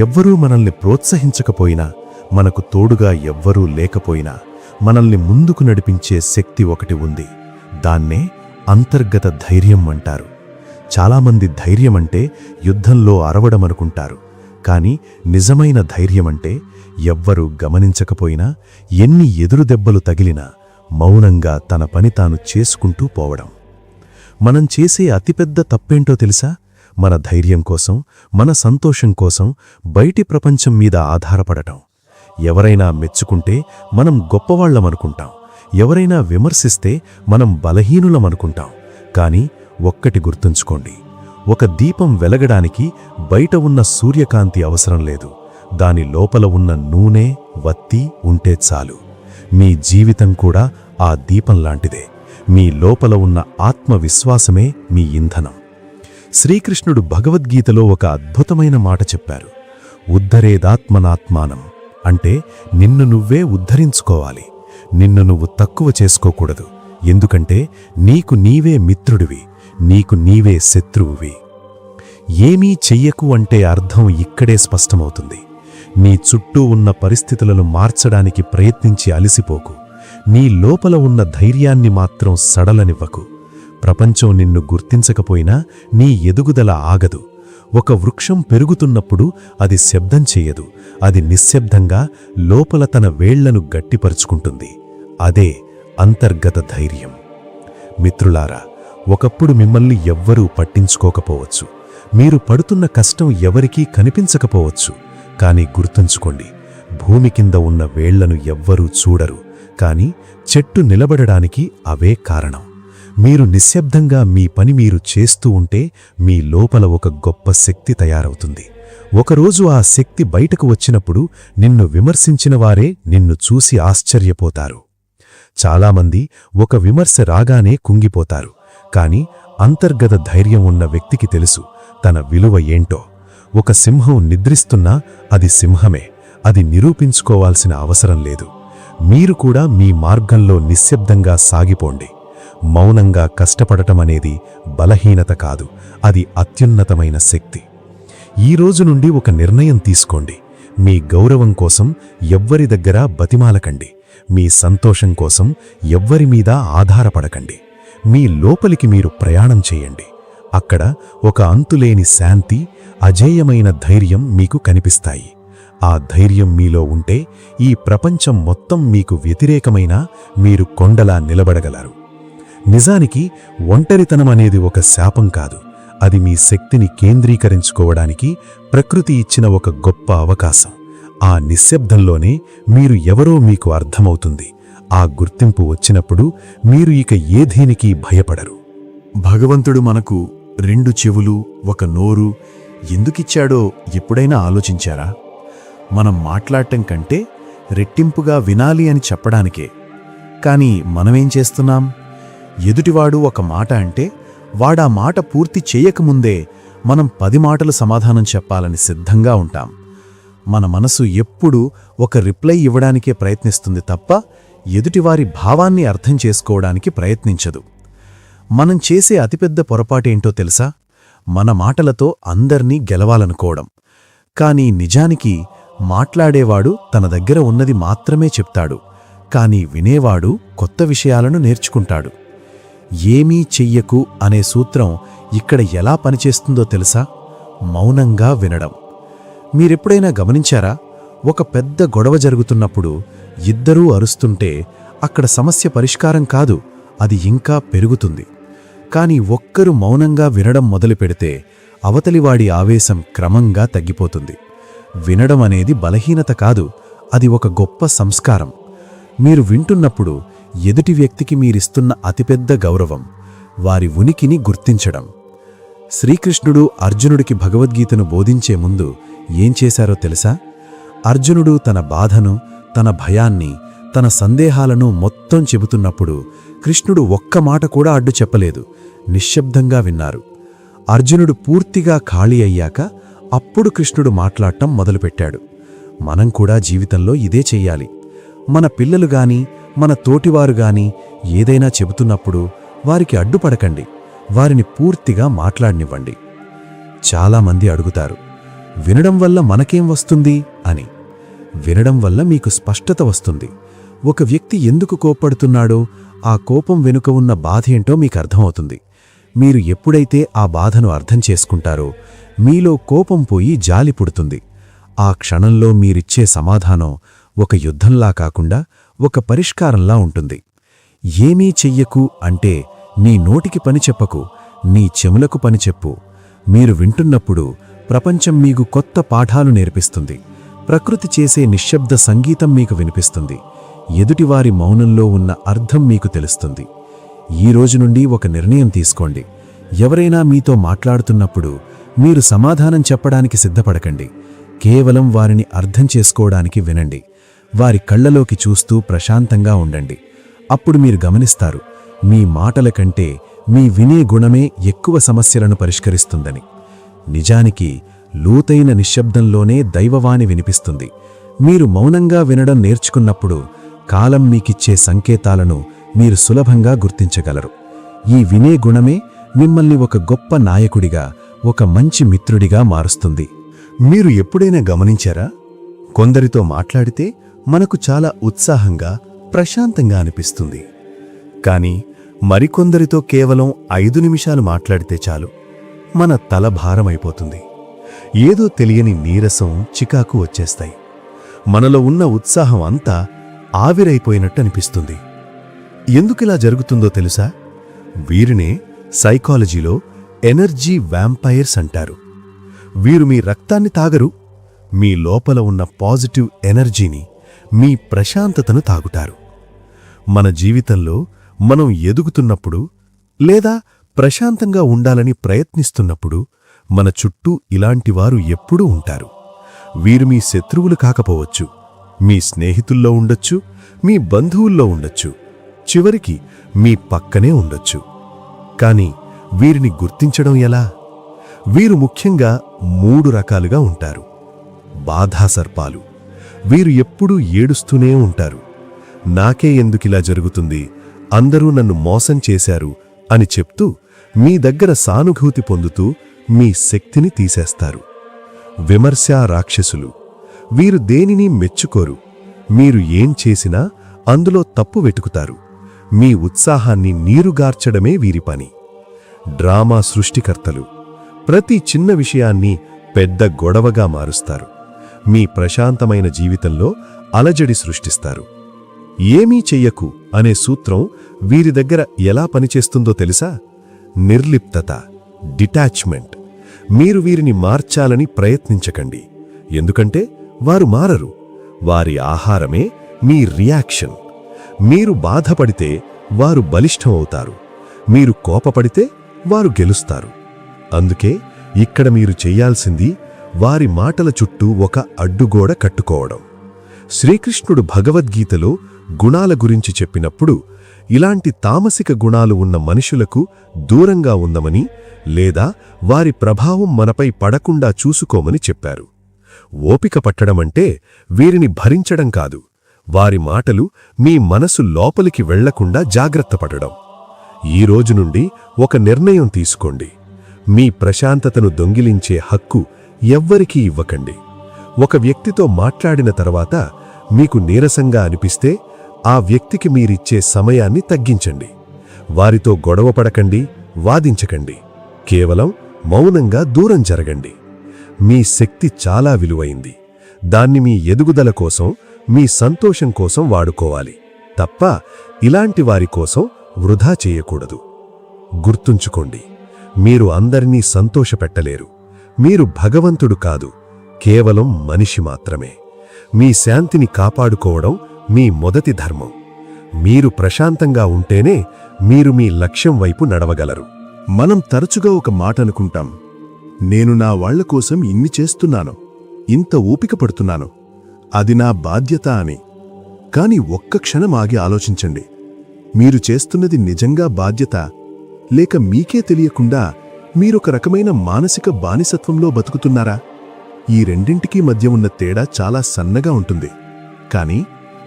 ఎవ్వరూ మనల్ని ప్రోత్సహించకపోయినా, మనకు తోడుగా ఎవ్వరూ లేకపోయినా మనల్ని ముందుకు నడిపించే శక్తి ఒకటి ఉంది. దాన్నే అంతర్గత ధైర్యం అంటారు. చాలామంది ధైర్యమంటే యుద్ధంలో అరవడమనుకుంటారు. కాని నిజమైన ధైర్యమంటే ఎవ్వరూ గమనించకపోయినా, ఎన్ని ఎదురుదెబ్బలు తగిలినా మౌనంగా తన పని తాను చేసుకుంటూ పోవడం. మనం చేసే అతిపెద్ద తప్పేంటో తెలుసా? మన ధైర్యం కోసం, మన సంతోషం కోసం బయటి ప్రపంచం మీద ఆధారపడటం. ఎవరైనా మెచ్చుకుంటే మనం గొప్పవాళ్లమనుకుంటాం. ఎవరైనా విమర్శిస్తే మనం బలహీనులమనుకుంటాం. కాని ఒక్కటి గుర్తుంచుకోండి, ఒక దీపం వెలగడానికి బయట ఉన్న సూర్యకాంతి అవసరం లేదు. దాని లోపల ఉన్న నూనె, వత్తి ఉంటే చాలు. మీ జీవితం కూడా ఆ దీపం లాంటిదే. మీ లోపల ఉన్న ఆత్మవిశ్వాసమే మీ ఇంధనం. శ్రీకృష్ణుడు భగవద్గీతలో ఒక అద్భుతమైన మాట చెప్పారు. ఉద్ధరేదాత్మనాత్మానం అంటే నిన్ను నువ్వే ఉద్ధరించుకోవాలి. నిన్ను నువ్వు తక్కువ చేసుకోకూడదు. ఎందుకంటే నీకు నీవే మిత్రుడివి, నీకు నీవే శత్రువువి. ఏమీ చెయ్యకు అంటే అర్థం ఇక్కడే స్పష్టమవుతుంది. నీ చుట్టూ ఉన్న పరిస్థితులను మార్చడానికి ప్రయత్నించి అలసిపోకు. నీ లోపల ఉన్న ధైర్యాన్ని మాత్రం సడలనివ్వకు. ప్రపంచం నిన్ను గుర్తించకపోయినా నీ ఎదుగుదల ఆగదు. ఒక వృక్షం పెరుగుతున్నప్పుడు అది శబ్దం చెయ్యదు. అది నిశ్శబ్దంగా లోపల తన వేళ్లను గట్టిపరుచుకుంటుంది. అదే అంతర్గత ధైర్యం. మిత్రులారా, ఒకప్పుడు మిమ్మల్ని ఎవ్వరూ పట్టించుకోకపోవచ్చు. మీరు పడుతున్న కష్టం ఎవరికీ కనిపించకపోవచ్చు. కాని గుర్తుంచుకోండి, భూమి కింద ఉన్న వేళ్లను ఎవ్వరూ చూడరు. కాని చెట్టు నిలబడడానికి అవే కారణం. మీరు నిశ్శబ్దంగా మీ పని మీరు చేస్తూ ఉంటే మీ లోపల ఒక గొప్ప శక్తి తయారవుతుంది. ఒకరోజు ఆ శక్తి బయటకు వచ్చినప్పుడు నిన్ను విమర్శించిన వారే నిన్ను చూసి ఆశ్చర్యపోతారు. చాలామంది ఒక విమర్శ రాగానే కుంగిపోతారు. కాని అంతర్గత ధైర్యం ఉన్న వ్యక్తికి తెలుసు తన విలువ ఏంటో. ఒక సింహం నిద్రిస్తున్నా అది సింహమే. అది నిరూపించుకోవాల్సిన అవసరం లేదు. మీరు కూడా మీ మార్గంలో నిశ్శబ్దంగా సాగిపోండి. మౌనంగా కష్టపడటమనేది బలహీనత కాదు, అది అత్యున్నతమైన శక్తి. ఈ రోజు నుండి ఒక నిర్ణయం తీసుకోండి. మీ గౌరవం కోసం ఎవ్వరి దగ్గర బతిమాలకండి. మీ సంతోషం కోసం ఎవ్వరి మీద ఆధారపడకండి. మీ లోపలికి మీరు ప్రయాణం చేయండి. అక్కడ ఒక అంతులేని శాంతి, అజేయమైన ధైర్యం మీకు కనిపిస్తాయి. ఆ ధైర్యం మీలో ఉంటే ఈ ప్రపంచం మొత్తం మీకు వ్యతిరేకమైనా మీరు కొండలా నిలబడగలరు. నిజానికి ఒంటరితనమనేది ఒక శాపం కాదు. అది మీ శక్తిని కేంద్రీకరించుకోవడానికి ప్రకృతి ఇచ్చిన ఒక గొప్ప అవకాశం. ఆ నిశ్శబ్దంలోనే మీరు ఎవరో మీకు అర్థమవుతుంది. ఆ గుర్తింపు వచ్చినప్పుడు మీరు ఇక ఏ దేనికి భయపడరు. భగవంతుడు మనకు 2 చెవులు, 1 నోరు ఎందుకిచ్చాడో ఎప్పుడైనా ఆలోచించారా? మనం మాట్లాడటం కంటే రెట్టింపుగా వినాలి అని చెప్పడానికే. కాని మనమేం చేస్తున్నాం? ఎదుటివాడు ఒక మాట అంటే వాడా మాట పూర్తి చేయకముందే మనం 10 మాటలు సమాధానం చెప్పాలని సిద్ధంగా ఉంటాం. మన మనసు ఎప్పుడూ ఒక రిప్లై ఇవ్వడానికే ప్రయత్నిస్తుంది తప్ప ఎదుటివారి భావాన్ని అర్థం చేసుకోవడానికి ప్రయత్నించదు. మనం చేసే అతిపెద్ద పొరపాటేంటో తెలుసా? మన మాటలతో అందర్నీ గెలవాలనుకోవడం. కాని నిజానికి మాట్లాడేవాడు తన దగ్గర ఉన్నది మాత్రమే చెప్తాడు. కాని వినేవాడు కొత్త విషయాలను నేర్చుకుంటాడు. ఏమీ చెయ్యకు అనే సూత్రం ఇక్కడ ఎలా పనిచేస్తుందో తెలుసా? మౌనంగా వినడం. మీరెప్పుడైనా గమనించారా? ఒక పెద్ద గొడవ జరుగుతున్నప్పుడు ఇద్దరూ అరుస్తుంటే అక్కడ సమస్య పరిష్కారం కాదు, అది ఇంకా పెరుగుతుంది. కాని ఒక్కరు మౌనంగా వినడం మొదలుపెడితే అవతలివాడి ఆవేశం క్రమంగా తగ్గిపోతుంది. వినడం అనేది బలహీనత కాదు, అది ఒక గొప్ప సంస్కారం. మీరు వింటున్నప్పుడు ఎదుటి వ్యక్తికి మీరిస్తున్న అతిపెద్ద గౌరవం, వారి ఉనికిని గుర్తించడం. శ్రీకృష్ణుడు అర్జునుడికి భగవద్గీతను బోధించే ముందు ఏం చేశారో తెలుసా? అర్జునుడు తన బాధను, తన భయాన్ని, తన సందేహాలను మొత్తం చెబుతున్నప్పుడు కృష్ణుడు ఒక్క మాట కూడా అడ్డు చెప్పలేదు. నిశ్శబ్దంగా విన్నారు. అర్జునుడు పూర్తిగా ఖాళీ అయ్యాక అప్పుడు కృష్ణుడు మాట్లాడటం మొదలుపెట్టాడు. మనం కూడా జీవితంలో ఇదే చెయ్యాలి. మన పిల్లలు గాని మన తోటివారు గాని ఏదైనా చెబుతున్నప్పుడు వారికి అడ్డుపడకండి. వారిని పూర్తిగా మాట్లాడనివ్వండి. చాలామంది అడుగుతారు, వినడం వల్ల మనకేం వస్తుంది అని. వినడం వల్ల మీకు స్పష్టత వస్తుంది. ఒక వ్యక్తి ఎందుకు కోప్పడుతున్నాడో, ఆ కోపం వెనుక ఉన్న బాధ ఏంటో మీకు అర్థమవుతుంది. మీరు ఎప్పుడైతే ఆ బాధను అర్థం చేసుకుంటారో మీలో కోపం పోయి జాలి పుడుతుంది. ఆ క్షణంలో మీరిచ్చే సమాధానం ఒక యుద్ధంలా కాకుండా ఒక పరిష్కారంలా ఉంటుంది. ఏమీ చెయ్యకు అంటే నీ నోటికి పని చెప్పకు, నీ చెవులకు పని చెప్పు. మీరు వింటున్నప్పుడు ప్రపంచం మీకు కొత్త పాఠాలు నేర్పిస్తుంది. ప్రకృతి చేసే నిశ్శబ్ద సంగీతం మీకు వినిపిస్తుంది. ఎదుటివారి మౌనంలో ఉన్న అర్థం మీకు తెలుస్తుంది. ఈ రోజు నుండి ఒక నిర్ణయం తీసుకోండి. ఎవరైనా మీతో మాట్లాడుతున్నప్పుడు మీరు సమాధానం చెప్పడానికి సిద్ధపడకండి. కేవలం వారిని అర్థం చేసుకోవడానికి వినండి. వారి కళ్ళలోకి చూస్తూ ప్రశాంతంగా ఉండండి. అప్పుడు మీరు గమనిస్తారు, మీ మాటల కంటే మీ వినే గుణమే ఎక్కువ సమస్యలను పరిష్కరిస్తుందని. నిజానికి లోతైన నిశ్శబ్దంలోనే దైవవాణి వినిపిస్తుంది. మీరు మౌనంగా వినడం నేర్చుకున్నప్పుడు కాలం మీకిచ్చే సంకేతాలను మీరు సులభంగా గుర్తించగలరు. ఈ వినే గుణమే మిమ్మల్ని ఒక గొప్ప నాయకుడిగా, ఒక మంచి మిత్రుడిగా మారుస్తుంది. మీరు ఎప్పుడైనా గమనించారా? కొందరితో మాట్లాడితే మనకు చాలా ఉత్సాహంగా, ప్రశాంతంగా అనిపిస్తుంది. కానీ మరికొందరితో కేవలం 5 నిమిషాలు మాట్లాడితే చాలు, మన తల భారమైపోతుంది. ఏదో తెలియని నీరసం, చికాకు వచ్చేస్తాయి. మనలో ఉన్న ఉత్సాహం అంతా ఆవిరైపోయినట్టు అనిపిస్తుంది. ఎందుకిలా జరుగుతుందో తెలుసా? వీరినే సైకాలజీలో ఎనర్జీ వ్యాంపైర్స్ అంటారు. వీరు మీ రక్తాన్ని తాగరు, మీ లోపల ఉన్న పాజిటివ్ ఎనర్జీని, మీ ప్రశాంతతను తాగుతారు. మన జీవితంలో మనం ఎదుగుతున్నప్పుడు లేదా ప్రశాంతంగా ఉండాలని ప్రయత్నిస్తున్నప్పుడు మన చుట్టూ ఇలాంటివారు ఎప్పుడూ ఉంటారు. వీరు మీ శత్రువులు కాకపోవచ్చు, మీ స్నేహితుల్లో ఉండొచ్చు, మీ బంధువుల్లో ఉండొచ్చు, చివరికి మీ పక్కనే ఉండొచ్చు. కాని వీరిని గుర్తించడం ఎలా? వీరు ముఖ్యంగా 3 రకాలుగా ఉంటారు. బాధాసర్పాలు. వీరు ఎప్పుడూ ఏడుస్తూనే ఉంటారు. నాకే ఎందుకిలా జరుగుతుంది, అందరూ నన్ను మోసం చేశారు అని చెప్తూ మీ దగ్గర సానుభూతి పొందుతూ మీ శక్తిని తీసేస్తారు. విమర్శా రాక్షసులు. వీరు దేనిని మెచ్చుకోరు. మీరు ఏం చేసినా అందులో తప్పు వెతుకుతారు. మీ ఉత్సాహాన్ని నీరుగార్చడమే వీరి పని. డ్రామా సృష్టికర్తలు. ప్రతి చిన్న విషయాన్ని పెద్ద గొడవగా మారుస్తారు. మీ ప్రశాంతమైన జీవితంలో అలజడి సృష్టిస్తారు. ఏమీ చెయ్యకు అనే సూత్రం వీరి దగ్గర ఎలా పనిచేస్తుందో తెలుసా? నిర్లిప్తత, డిటాచ్మెంట్. మీరు వీరిని మార్చాలని ప్రయత్నించకండి, ఎందుకంటే వారు మారరు. వారి ఆహారమే మీ రియాక్షన్. మీరు బాధపడితే వారు బలిష్టం అవుతారు. మీరు కోపపడితే వారు గెలుస్తారు. అందుకే ఇక్కడ మీరు చెయ్యాల్సింది వారి మాటల చుట్టూ ఒక అడ్డుగోడ కట్టుకోవడం. శ్రీకృష్ణుడు భగవద్గీతలో గుణాల గురించి చెప్పినప్పుడు ఇలాంటి తామసిక గుణాలు ఉన్న మనుషులకు దూరంగా ఉందమని, లేదా వారి ప్రభావం మనపై పడకుండా చూసుకోమని చెప్పారు. ఓపిక పట్టడమంటే వీరిని భరించడం కాదు, వారి మాటలు మీ మనసు లోపలికి వెళ్లకుండా జాగ్రత్త పడడం. ఈ రోజు నుండి ఒక నిర్ణయం తీసుకోండి. మీ ప్రశాంతతను దొంగిలించే హక్కు ఎవ్వరికీ ఇవ్వకండి. ఒక వ్యక్తితో మాట్లాడిన తర్వాత మీకు నీరసంగా అనిపిస్తే ఆ వ్యక్తికి మీరిచ్చే సమయాన్ని తగ్గించండి. వారితో గొడవపడకండి, వాదించకండి. కేవలం మౌనంగా దూరం జరగండి. మీ శక్తి చాలా విలువైంది. దాన్ని మీ ఎదుగుదల కోసం, మీ సంతోషం కోసం వాడుకోవాలి తప్ప ఇలాంటి వారి కోసం వృధా చేయకూడదు. గుర్తుంచుకోండి, మీరు అందరినీ సంతోషపెట్టలేరు. మీరు భగవంతుడు కాదు, కేవలం మనిషి మాత్రమే. మీ శాంతిని కాపాడుకోవడం మీ మొదటి ధర్మం. మీరు ప్రశాంతంగా ఉంటేనే మీరు మీ లక్ష్యం వైపు నడవగలరు. మనం తరచుగా ఒక మాట అనుకుంటాం, నేను నా వాళ్ల కోసం ఇన్ని చేస్తున్నాను, ఇంత ఓపిక పడుతున్నాను, అది నా బాధ్యత అని. కాని ఒక్క క్షణం ఆగి ఆలోచించండి. మీరు చేస్తున్నది నిజంగా బాధ్యత, లేక మీకే తెలియకుండా మీరొక రకమైన మానసిక బానిసత్వంలో బతుకుతున్నారా? ఈ రెండింటికీ మధ్య ఉన్న తేడా చాలా సన్నగా ఉంటుంది, కాని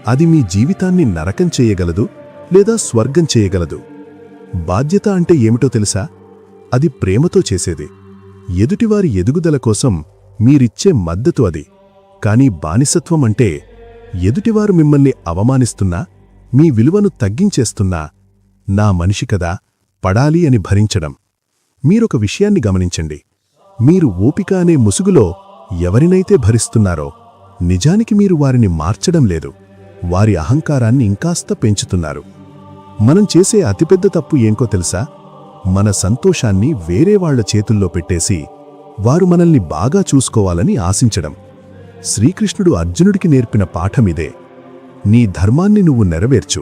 అది మీ జీవితాన్ని నరకం చేయగలదు లేదా స్వర్గం చేయగలదు. బాధ్యత అంటే ఏమిటో తెలుసా? అది ప్రేమతో చేసేది. ఎదుటివారి ఎదుగుదల కోసం మీరిచ్చే మద్దతు అది. కానీ బానిసత్వం అంటే ఎదుటివారు మిమ్మల్ని అవమానిస్తున్నా, మీ విలువను తగ్గించేస్తున్నా, నా మనిషి కదా, పడాలి అని భరించడం. మీరొక విషయాన్ని గమనించండి. మీరు ఓపిక అనే ముసుగులో ఎవరినైతే భరిస్తున్నారో, నిజానికి మీరు వారిని మార్చడం లేదు, వారి అహంకారాన్ని ఇంకాస్త పెంచుతున్నారు. మనం చేసే అతిపెద్ద తప్పు ఏంకో తెలుసా? మన సంతోషాన్ని వేరే వాళ్ల చేతుల్లో పెట్టేసి వారు మనల్ని బాగా చూసుకోవాలని ఆశించడం. శ్రీకృష్ణుడు అర్జునుడికి నేర్పిన పాఠమిదే. నీ ధర్మాన్ని నువ్వు నెరవేర్చు,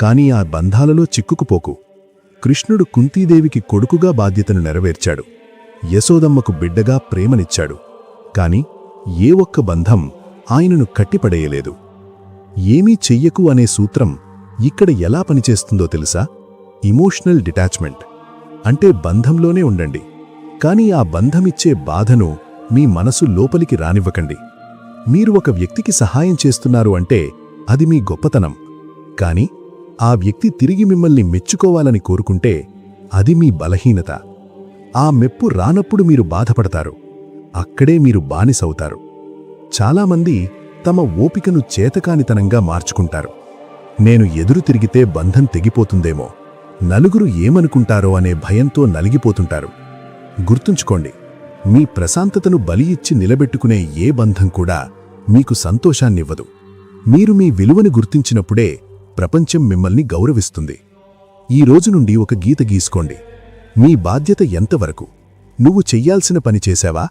కాని ఆ బంధాలలో చిక్కుకుపోకు. కృష్ణుడు కుంతీదేవికి కొడుకుగా బాధ్యతను నెరవేర్చాడు, యశోదమ్మకు బిడ్డగా ప్రేమనిచ్చాడు. కాని ఏ ఒక్క బంధం ఆయనను కట్టిపడేయలేదు. ఏమీ చెయ్యకు అనే సూత్రం ఇక్కడ ఎలా పనిచేస్తుందో తెలుసా? Emotional detachment. అంటే బంధంలోనే ఉండండి, కాని ఆ బంధమిచ్చే బాధను మీ మనసు లోపలికి రానివ్వకండి. మీరు ఒక వ్యక్తికి సహాయం చేస్తున్నారు అంటే అది మీ గొప్పతనం. కాని ఆ వ్యక్తి తిరిగి మిమ్మల్ని మెచ్చుకోవాలని కోరుకుంటే అది మీ బలహీనత. ఆ మెప్పు రానప్పుడు మీరు బాధపడతారు, అక్కడే మీరు బానిసవుతారు. చాలామంది తమ ఓపికను చేతకానితనంగా మార్చుకుంటారు. నేను ఎదురు తిరిగితే బంధం తెగిపోతుందేమో, నలుగురు ఏమనుకుంటారో అనే భయంతో నలిగిపోతుంటారు. గుర్తుంచుకోండి, మీ ప్రశాంతతను బలి ఇచ్చి నిలబెట్టుకునే ఏ బంధం కూడా మీకు సంతోషాన్నివ్వదు. మీరు మీ విలువను గుర్తించినప్పుడే ప్రపంచం మిమ్మల్ని గౌరవిస్తుంది. ఈ రోజు నుండి ఒక గీత గీసుకోండి. మీ బాధ్యత ఎంతవరకు? నువ్వు చెయ్యాల్సిన పని చేశావా?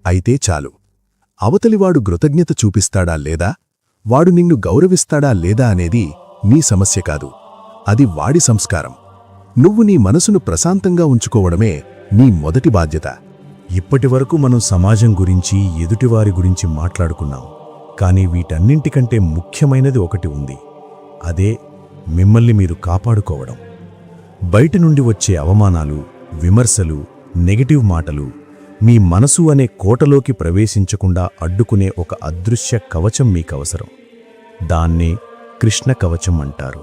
అయితే చాలు. అవతలివాడు కృతజ్ఞత చూపిస్తాడా లేదా, వాడు నిన్ను గౌరవిస్తాడా లేదా అనేది నీ సమస్య కాదు, అది వాడి సంస్కారం. నువ్వు నీ మనసును ప్రశాంతంగా ఉంచుకోవడమే నీ మొదటి బాధ్యత. ఇప్పటివరకు మనం సమాజం గురించి, ఎదుటివారి గురించి మాట్లాడుకున్నాం. కానీ వీటన్నింటికంటే ముఖ్యమైనది ఒకటి ఉంది. అదే మిమ్మల్ని మీరు కాపాడుకోవడం. బయట నుండి వచ్చే అవమానాలు, విమర్శలు, నెగటివ్ మాటలు మీ మనసు అనే కోటలోకి ప్రవేశించకుండా అడ్డుకునే ఒక అదృశ్య కవచం మీకవసరం. దాన్నే కృష్ణ కవచం అంటారు.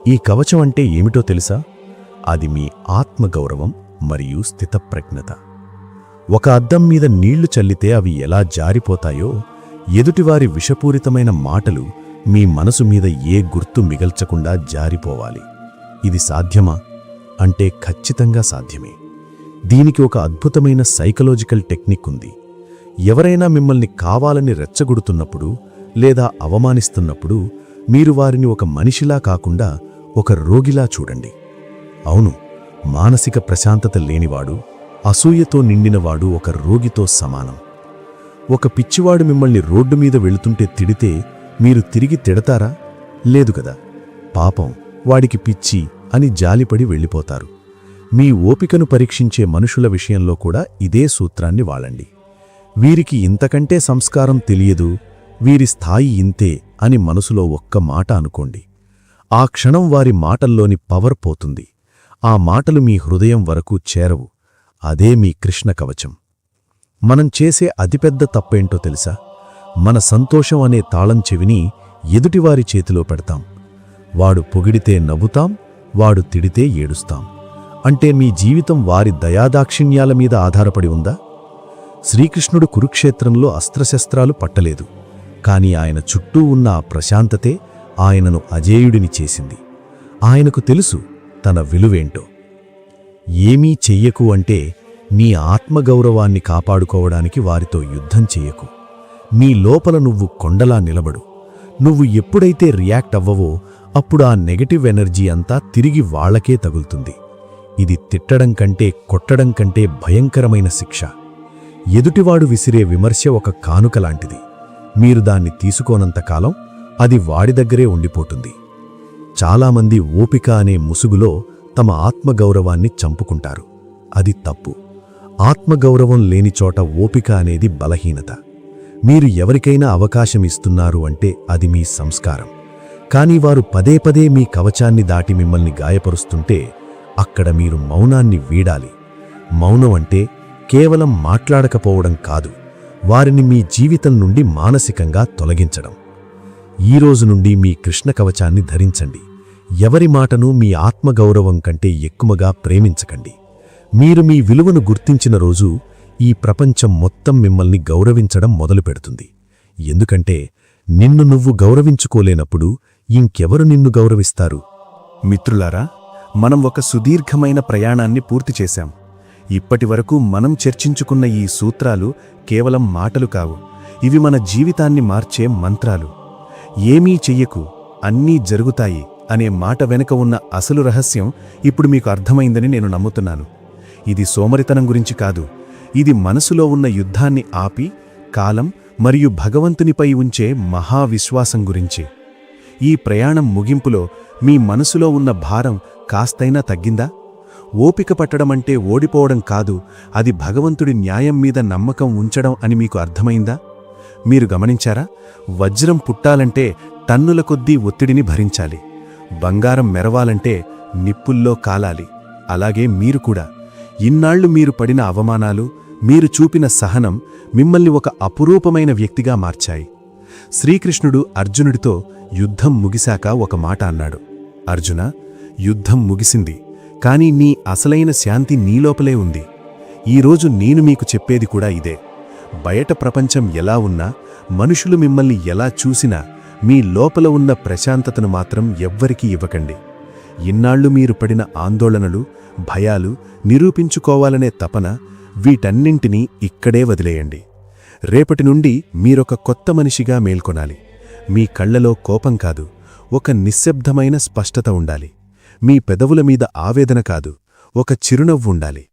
ఈ కవచం అంటే ఏమిటో తెలుసా? అది మీ ఆత్మగౌరవం మరియు స్థితప్రజ్ఞత. ఒక అద్దం మీద నీళ్లు చల్లితే అవి ఎలా జారిపోతాయో, ఎదుటివారి విషపూరితమైన మాటలు మీ మనసు మీద ఏ గుర్తు మిగల్చకుండా జారిపోవాలి. ఇది సాధ్యమా అంటే ఖచ్చితంగా సాధ్యమే. దీనికి ఒక అద్భుతమైన సైకలాజికల్ టెక్నిక్ ఉంది. ఎవరైనా మిమ్మల్ని కావాలని రెచ్చగొడుతున్నప్పుడు లేదా అవమానిస్తున్నప్పుడు మీరు వారిని ఒక మనిషిలా కాకుండా ఒక రోగిలా చూడండి. అవును, మానసిక ప్రశాంతత లేనివాడు, అసూయతో నిండినవాడు ఒక రోగితో సమానం. ఒక పిచ్చివాడు మిమ్మల్ని రోడ్డు మీద వెళుతుంటే తిడితే మీరు తిరిగి తిడతారా? లేదు కదా. పాపం, వాడికి పిచ్చి అని జాలిపడి వెళ్ళిపోతారు. మీ ఓపికను పరీక్షించే మనుషుల విషయంలో కూడా ఇదే సూత్రాన్ని వాడండి. వీరికి ఇంతకంటే సంస్కారం తెలియదు, వీరి స్థాయి ఇంతే అని మనసులో ఒక్క మాట అనుకోండి. ఆ క్షణం వారి మాటల్లోని పవర్ పోతుంది. ఆ మాటలు మీ హృదయం వరకు చేరవు. అదే మీ కృష్ణ కవచం. మనం చేసే అతిపెద్ద తప్పేంటో తెలుసా? మన సంతోషం అనే తాళం చెవిని ఎదుటివారి చేతిలో పెడతాం. వాడు పొగిడితే నవ్వుతాం, వాడు తిడితే ఏడుస్తాం. అంటే మీ జీవితం వారి దయాదాక్షిణ్యాల మీద ఆధారపడి ఉందా? శ్రీకృష్ణుడు కురుక్షేత్రంలో అస్త్రశస్త్రాలు పట్టలేదు, కాని ఆయన చుట్టూ ఉన్న ఆ ప్రశాంతతే ఆయనను అజేయుడిని చేసింది. ఆయనకు తెలుసు తన విలువేంటో. ఏమీ చెయ్యకు అంటే నీ ఆత్మగౌరవాన్ని కాపాడుకోవడానికి వారితో యుద్ధం చెయ్యకు. నీ లోపల నువ్వు కొండలా నిలబడు. నువ్వు ఎప్పుడైతే రియాక్ట్ అవ్వవో అప్పుడు ఆ నెగటివ్ ఎనర్జీ అంతా తిరిగి వాళ్లకే తగులుతుంది. ఇది తిట్టడం కంటే, కొట్టడం కంటే భయంకరమైన శిక్ష. ఎదుటివాడు విసిరే విమర్శ ఒక కానుకలాంటిది. మీరు దాన్ని తీసుకోనంతకాలం అది వాడి దగ్గరే ఉండిపోతుంది. చాలామంది ఓపిక అనే ముసుగులో తమ ఆత్మగౌరవాన్ని చంపుకుంటారు. అది తప్పు. ఆత్మగౌరవం లేని చోట ఓపిక అనేది బలహీనత. మీరు ఎవరికైనా అవకాశం ఇస్తున్నారు అంటే అది మీ సంస్కారం. కాని వారు పదే పదే మీ కవచాన్ని దాటి మిమ్మల్ని గాయపరుస్తుంటే అక్కడ మీరు మౌనాన్ని వీడాలి. మౌనం అంటే కేవలం మాట్లాడకపోవడం కాదు, వారిని మీ జీవితం నుండి మానసికంగా తొలగించడం. ఈరోజు నుండి మీ కృష్ణ కవచాన్ని ధరించండి. ఎవరి మాటను మీ ఆత్మగౌరవం కంటే ఎక్కువగా ప్రేమించకండి. మీరు మీ విలువను గుర్తించిన రోజు ఈ ప్రపంచం మొత్తం మిమ్మల్ని గౌరవించడం మొదలుపెడుతుంది. ఎందుకంటే నిన్ను నువ్వు గౌరవించుకోలేనప్పుడు ఇంకెవరు నిన్ను గౌరవిస్తారు? మిత్రులారా, మనం ఒక సుదీర్ఘమైన ప్రయాణాన్ని పూర్తి చేశాం. ఇప్పటివరకు మనం చర్చించుకున్న ఈ సూత్రాలు కేవలం మాటలు కావు, ఇవి మన జీవితాన్ని మార్చే మంత్రాలు. ఏమీ చెయ్యకు, అన్నీ జరుగుతాయి అనే మాట వెనుక ఉన్న అసలు రహస్యం ఇప్పుడు మీకు అర్థమైందని నేను నమ్ముతున్నాను. ఇది సోమరితనం గురించి కాదు, ఇది మనసులో ఉన్న యుద్ధాన్ని ఆపి కాలం మరియు భగవంతునిపై ఉంచే మహావిశ్వాసం గురించి. ఈ ప్రయాణం ముగింపులో మీ మనసులో ఉన్న భారం కాస్తైనా తగ్గిందా? ఓపిక పట్టడమంటే ఓడిపోవడం కాదు, అది భగవంతుడి న్యాయం మీద నమ్మకం ఉంచడం అని మీకు అర్థమైందా? మీరు గమనించారా? వజ్రం పుట్టాలంటే టన్నుల కొద్దీ ఒత్తిడిని భరించాలి. బంగారం మెరవాలంటే నిప్పుల్లో కాలాలి. అలాగే మీరు కూడా. ఇన్నాళ్లు మీరు పడిన అవమానాలు, మీరు చూపిన సహనం మిమ్మల్ని ఒక అపురూపమైన వ్యక్తిగా మార్చాయి. శ్రీకృష్ణుడు అర్జునుడితో యుద్ధం ముగిశాక ఒక మాట అన్నాడు. అర్జునా, యుద్ధం ముగిసింది, కాని నీ అసలైన శాంతి నీలోపలే ఉంది. ఈరోజు నేను మీకు చెప్పేది కూడా ఇదే. బయట ప్రపంచం ఎలా ఉన్నా, మనుషులు మిమ్మల్ని ఎలా చూసినా, మీ లోపల ఉన్న ప్రశాంతతను మాత్రం ఎవ్వరికీ ఇవ్వకండి. ఇన్నాళ్లు మీరు పడిన ఆందోళనలు, భయాలు, నిరూపించుకోవాలనే తపన, వీటన్నింటినీ ఇక్కడే వదిలేయండి. రేపటి నుండి మీరొక కొత్త మనిషిగా మేల్కొనాలి. మీ కళ్లలో కోపం కాదు, ఒక నిశ్శబ్దమైన స్పష్టత ఉండాలి. మీ పెదవుల మీద ఆవేదన కాదు, ఒక చిరునవ్వుండాలి.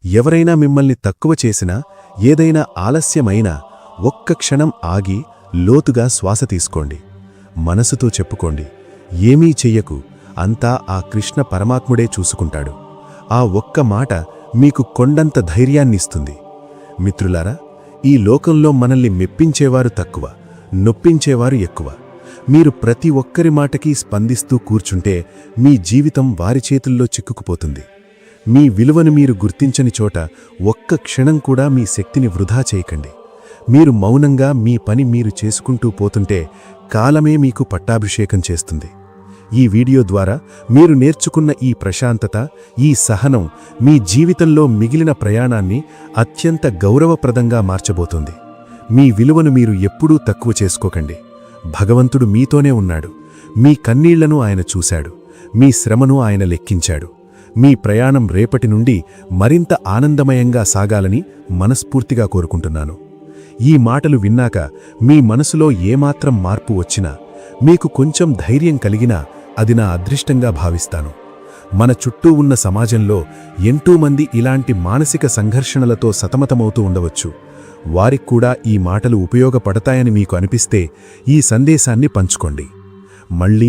ఎవరైనా మిమ్మల్ని తక్కువ చేసినా, ఏదైనా ఆలస్యమైనా ఒక్క క్షణం ఆగి లోతుగా శ్వాస తీసుకోండి. మనసుతో చెప్పుకోండి, ఏమీ చెయ్యకు, అంతా ఆ కృష్ణ పరమాత్ముడే చూసుకుంటాడు. ఆ ఒక్క మాట మీకు కొండంత ధైర్యాన్నిస్తుంది. మిత్రులారా, ఈ లోకంలో మనల్ని మెప్పించేవారు తక్కువ, నొప్పించేవారు ఎక్కువ. మీరు ప్రతి ఒక్కరి మాటకి స్పందిస్తూ కూర్చుంటే మీ జీవితం వారి చేతుల్లో చిక్కుకుపోతుంది. మీ విలువను మీరు గుర్తించని చోట ఒక్క క్షణం కూడా మీ శక్తిని వృధా చేయకండి. మీరు మౌనంగా మీ పని మీరు చేసుకుంటూ పోతుంటే కాలమే మీకు పట్టాభిషేకం చేస్తుంది. ఈ వీడియో ద్వారా మీరు నేర్చుకున్న ఈ ప్రశాంతత, ఈ సహనం మీ జీవితంలో మిగిలిన ప్రయాణాన్ని అత్యంత గౌరవప్రదంగా మార్చబోతుంది. మీ విలువను మీరు ఎప్పుడూ తక్కువ చేసుకోకండి. భగవంతుడు మీతోనే ఉన్నాడు. మీ కన్నీళ్లను ఆయన చూశాడు, మీ శ్రమను ఆయన లెక్కించాడు. మీ ప్రయాణం రేపటి నుండి మరింత ఆనందమయంగా సాగాలని మనస్ఫూర్తిగా కోరుకుంటున్నాను. ఈ మాటలు విన్నాక మీ మనసులో ఏమాత్రం మార్పు వచ్చినా, మీకు కొంచెం ధైర్యం కలిగినా అది నా అదృష్టంగా భావిస్తాను. మన చుట్టూ ఉన్న సమాజంలో ఎంతోమంది ఇలాంటి మానసిక సంఘర్షణలతో సతమతమవుతూ ఉండవచ్చు. వారిక్కూడా ఈ మాటలు ఉపయోగపడతాయని మీకు అనిపిస్తే ఈ సందేశాన్ని పంచుకోండి. మళ్ళీ